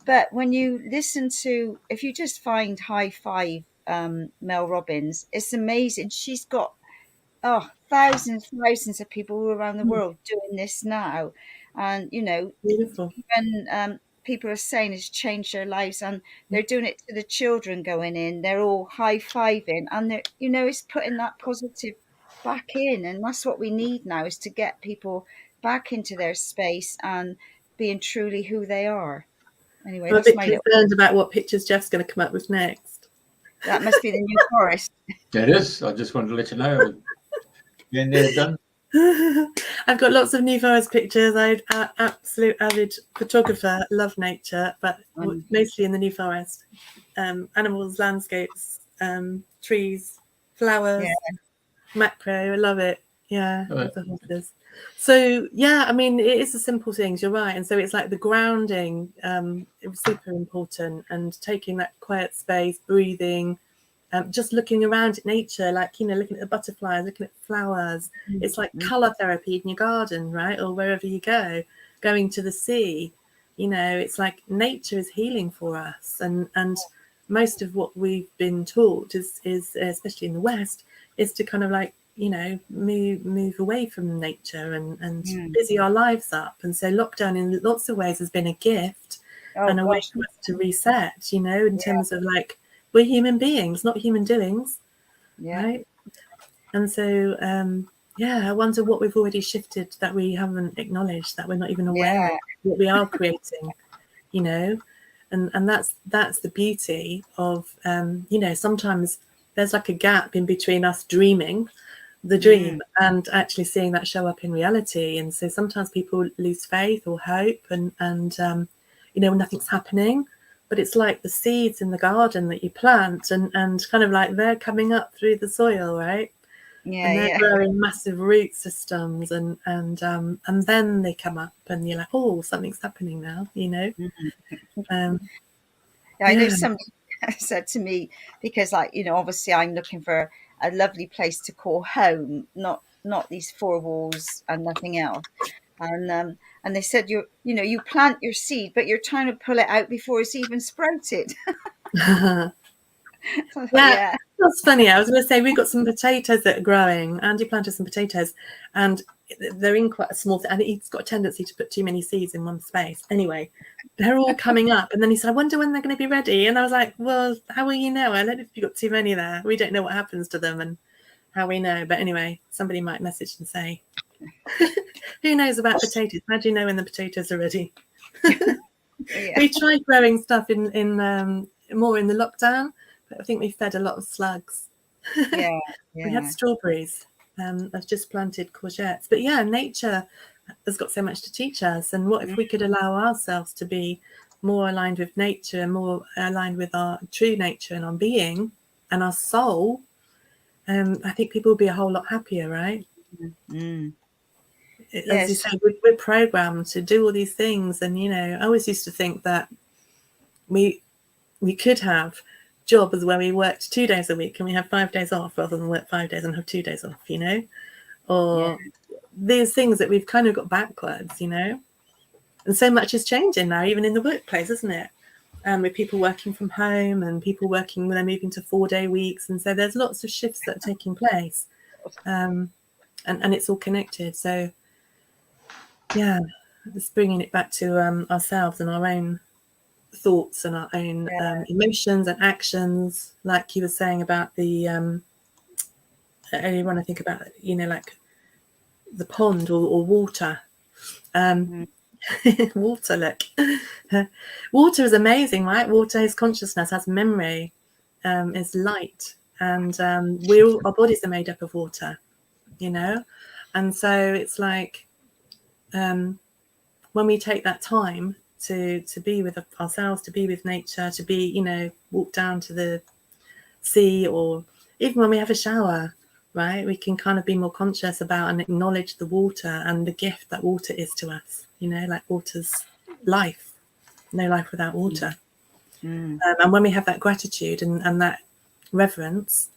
But when you listen to, if you just find high five Mel Robbins, it's amazing. She's got thousands of people all around the world doing this now, and Beautiful. even people are saying it's changed their lives, and they're doing it to the children going in. They're all high-fiving, and they're, it's putting that positive back in, and that's what we need now, is to get people back into their space and being truly who they are. Anyway, I'm a that's bit my little. concerned about what pictures Jeff's going to come up with next. That must be the new Forrest. It is. I just wanted to let you know. You're near done. I've got lots of New Forest pictures. I'm an absolute avid photographer, love nature, but mostly in the New Forest. Animals, landscapes, trees, flowers, macro. I love it. Yeah, love the horses. So yeah, I mean, it is the simple things. You're right, and so it's like the grounding. It was super important, and taking that quiet space, breathing. Just looking around at nature, like, looking at the butterflies, looking at flowers. It's like colour therapy in your garden, right? Or wherever you go, going to the sea. It's like nature is healing for us. And most of what we've been taught is especially in the West, is to kind of like, move away from nature and busy our lives up. And so lockdown in lots of ways has been a gift and a way for us to reset, in terms of like, we're human beings, not human doings, right? And so, I wonder what we've already shifted that we haven't acknowledged, that we're not even aware of what we are creating, and that's the beauty of, sometimes there's like a gap in between us dreaming the dream and actually seeing that show up in reality. And so sometimes people lose faith or hope, and nothing's happening. But it's like the seeds in the garden that you plant, and kind of like they're coming up through the soil, right? And they're growing massive root systems, and then they come up, and you're like, oh, something's happening now, I know somebody said to me, because obviously I'm looking for a lovely place to call home, not these 4 walls and nothing else. And they said, you plant your seed, but you're trying to pull it out before it's even sprouted. That's funny. I was going to say, we've got some potatoes that are growing. Andy planted some potatoes, and they're in quite a small and he's got a tendency to put too many seeds in one space. Anyway, they're all coming up, and then he said, I wonder when they're going to be ready. And I was like, well, how will you know? I don't know if you've got too many there. We don't know what happens to them and how we know. But anyway, somebody might message and say, who knows about potatoes? How do you know when the potatoes are ready? We tried growing stuff in more in the lockdown, but I think we fed a lot of slugs. We had strawberries. I've just planted courgettes. But nature has got so much to teach us. And what if we could allow ourselves to be more aligned with nature, more aligned with our true nature and our being and our soul? I think people would be a whole lot happier, right? As you say, we're programmed to do all these things. And, I always used to think that we could have jobs where we worked 2 days a week and we have 5 days off, rather than work 5 days and have 2 days off, or these things that we've kind of got backwards, and so much is changing now, even in the workplace, isn't it? With people working from home and people working when they're moving to 4-day weeks. And so there's lots of shifts that are taking place, and it's all connected. So just bringing it back to ourselves and our own thoughts and our own emotions and actions, like you were saying about the only one I think about, like the pond or water. Water, look. Water is amazing, right? Water is consciousness, has memory, is light, and our bodies are made up of water, you know, and so it's like when we take that time to be with ourselves, to be with nature, to be, you know, walk down to the sea, or even when we have a shower, right, we can kind of be more conscious about and acknowledge the water and the gift that water is to us, you know, like water's life, no life without water. And when we have that gratitude and that reverence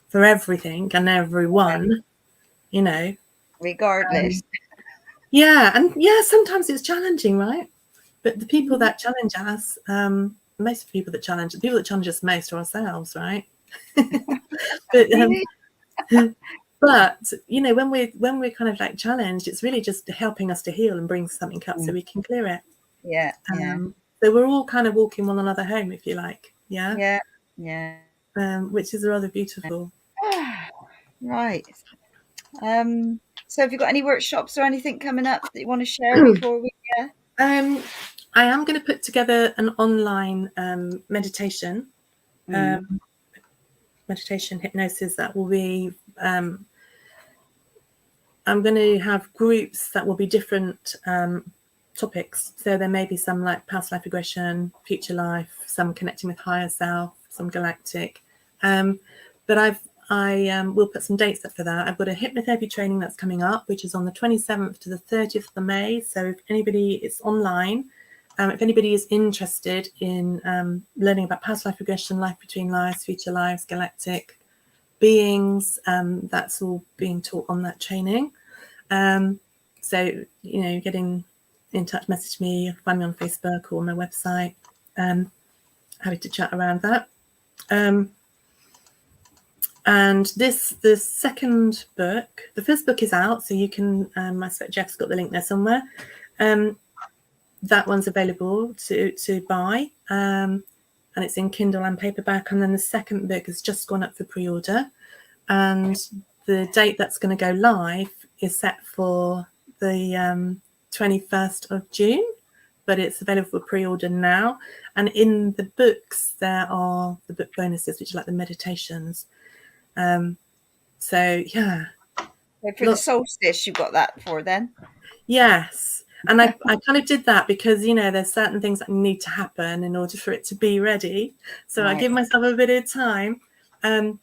for everything and everyone, you know, regardless. Sometimes it's challenging, right? But the people that challenge us, most of the people that challenge us most are ourselves, right? But you know, when we're kind of like challenged, it's really just helping us to heal and bring something up so we can clear it. So we're all kind of walking one another home, if you like. Which is rather beautiful. Right. So have you got any workshops or anything coming up that you want to share before we I am going to put together an online meditation hypnosis that will be I'm going to have groups that will be different topics. So there may be some like past life regression, future life, some connecting with higher self, some galactic. But I will put some dates up for that. I've got a hypnotherapy training that's coming up, which is on the 27th to the 30th of May. So if anybody, it's online. If anybody is interested in learning about past life regression, life between lives, future lives, galactic beings, that's all being taught on that training. So, you know, getting in touch, message me, find me on Facebook or my website. Happy to chat around that. And the second book, the first book is out, so you can, I expect Jeff's got the link there somewhere. That one's available to buy, and it's in Kindle and paperback. And then the second book has just gone up for pre-order, and the date that's going to go live is set for the 21st of June, but it's available for pre-order now. And in the books, there are the book bonuses, which are like the meditations. So for the solstice, you got that for then? Yes. And I kind of did that because, you know, there's certain things that need to happen in order for it to be ready. So I give myself a bit of time. And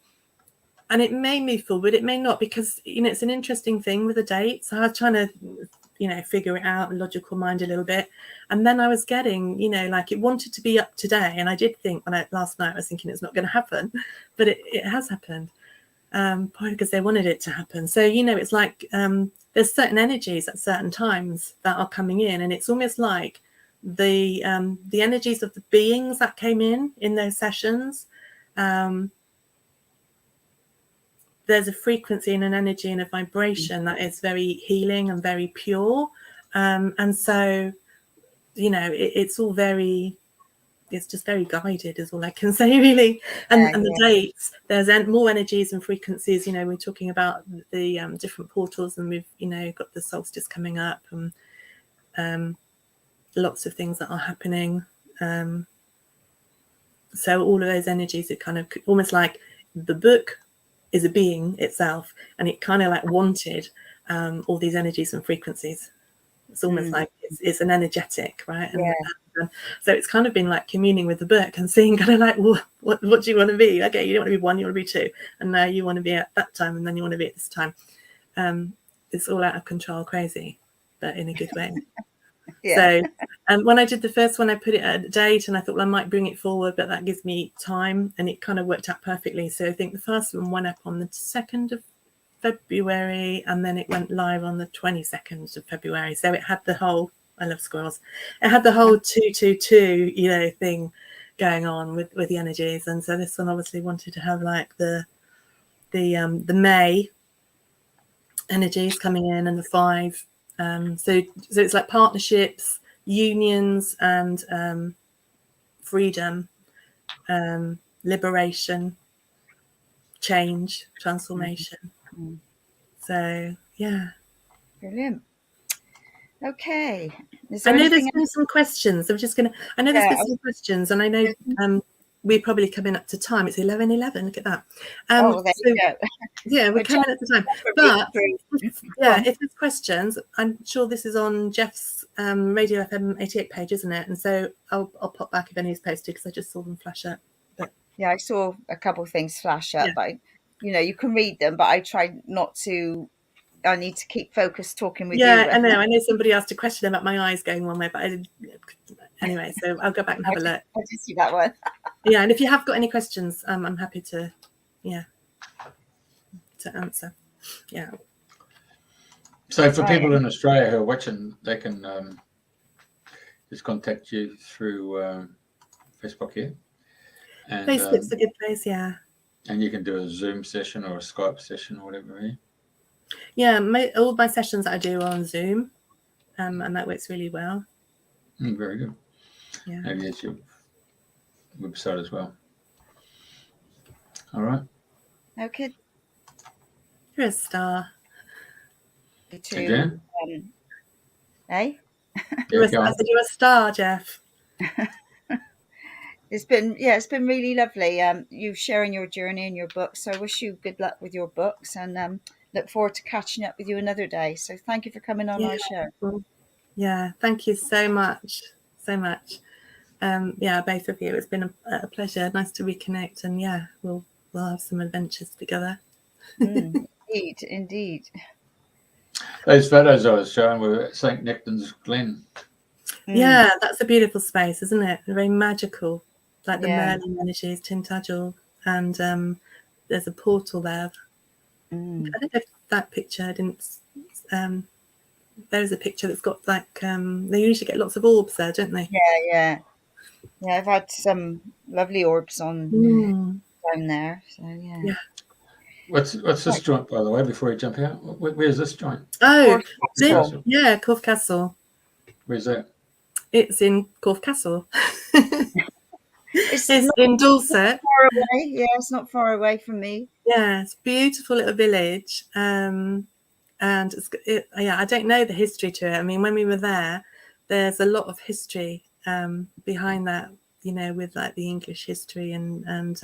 it may move forward, it may not, because, you know, it's an interesting thing with the dates. So I was trying to, you know, figure it out, logical mind a little bit. And then I was getting, you know, like it wanted to be up today. And I did think last night I was thinking it's not going to happen, but it has happened. Probably because they wanted it to happen. So, you know, it's like there's certain energies at certain times that are coming in, and it's almost like the energies of the beings that came in those sessions. There's a frequency and an energy and a vibration that is very healing and very pure. And so, you know, it's all very, it's just very guided is all I can say, really. And the dates, there's more energies and frequencies. You know, we're talking about the different portals, and we've, you know, got the solstice coming up, and lots of things that are happening. So all of those energies, it kind of almost like the book is a being itself, and it kind of like wanted all these energies and frequencies. It's almost like it's an energetic, right? And so it's kind of been like communing with the book and seeing kind of like, well, what do you want to be? Okay, you don't want to be one, you want to be two, and now you want to be at that time, and then you want to be at this time. It's all out of control, crazy, but in a good way. So when I did the first one, I put it at a date, and I thought, well, I might bring it forward, but that gives me time, and it kind of worked out perfectly. So I think the first one went up on the 2nd of February, and then it went live on the 22nd of February. So it had the whole, I love squirrels, it had the whole 222, you know, thing going on with the energies. And so this one obviously wanted to have like the May energies coming in, and the 5. So it's like partnerships, unions, and freedom, liberation, change, transformation. So brilliant. Okay. I know there's been some questions. I'm just gonna. I know there's been some questions, and I know we're probably coming up to time. It's 11:11. Look at that. Oh, there you go. Yeah, we're Well, coming up to time. But yeah, if there's questions, I'm sure this is on Jeff's Radio FM 88 page, isn't it? And so I'll pop back if any's posted, because I just saw them flash up. But yeah, I saw a couple of things flash up. Yeah. But you can read them, but I try not to. I need to keep focused talking with you. yeah, I know somebody asked a question about my eyes going one way, but I didn't. Anyway, so I'll go back and have a look. I did see that one. Yeah, and if you have got any questions, I'm happy to answer. Yeah. So for people in Australia who are watching, they can just contact you through Facebook here. And, Facebook's a good place, yeah. And you can do a Zoom session or a Skype session or whatever. Yeah, all my sessions I do are on Zoom, and that works really well. Very good. Yeah. Maybe it's your website as well. All right. Okay. You're a star. Again? Eh? You're a star, Jeff. It's been really lovely. You sharing your journey and your books. So I wish you good luck with your books, and look forward to catching up with you another day. So thank you for coming on our show. Yeah, thank you so much. So much. Both of you. It's been a pleasure. Nice to reconnect, and we'll have some adventures together. Indeed. Those photos I was showing were at St. Nectan's Glen. Yeah, that's a beautiful space, isn't it? Very magical, like the Merlin energies, Tintagel, and there's a portal there. I don't know if that picture didn't. There's a picture that's got like they usually get lots of orbs there, don't they? Yeah. I've had some lovely orbs on down there. So yeah. What's this joint, by the way? Before you jump out, where's this joint? Oh, Corfe Castle. Where's that? It's in Corfe Castle. It's in Dorset. Far away. Yeah, it's not far away from me. Yeah, it's a beautiful little village. And I don't know the history to it. I mean, when we were there, there's a lot of history behind that, with like the English history and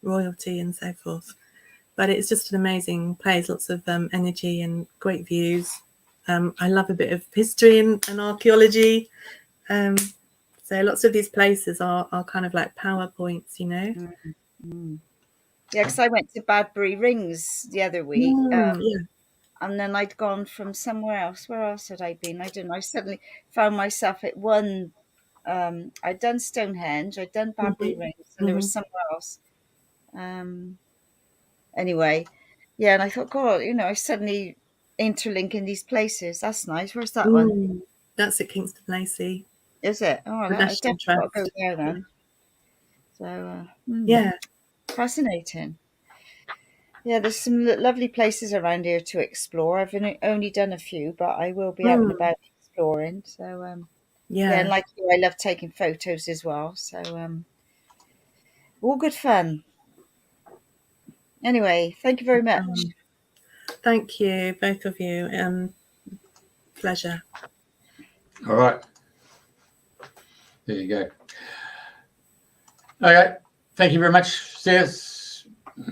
royalty and so forth. But it's just an amazing place, lots of energy and great views. I love a bit of history and archaeology. So lots of these places are kind of like power points, Yeah, because I went to Badbury Rings the other week. And then I'd gone from somewhere else. Where else had I been? I don't know. I suddenly found myself at one. I'd done Stonehenge. I'd done Badbury Rings, and there was somewhere else. Anyway, and I thought, God, I suddenly interlink in these places. That's nice. Where's that one? That's at Kingston Lacey. Is it? Oh, I definitely got to go there then. So, fascinating. Yeah, there's some lovely places around here to explore. I've only done a few, but I will be out and about exploring. So, and like you, I love taking photos as well. So, all good fun. Anyway, thank you very much. Thank you, both of you. Pleasure. All right. There you go. Okay. Thank you very much, Sis.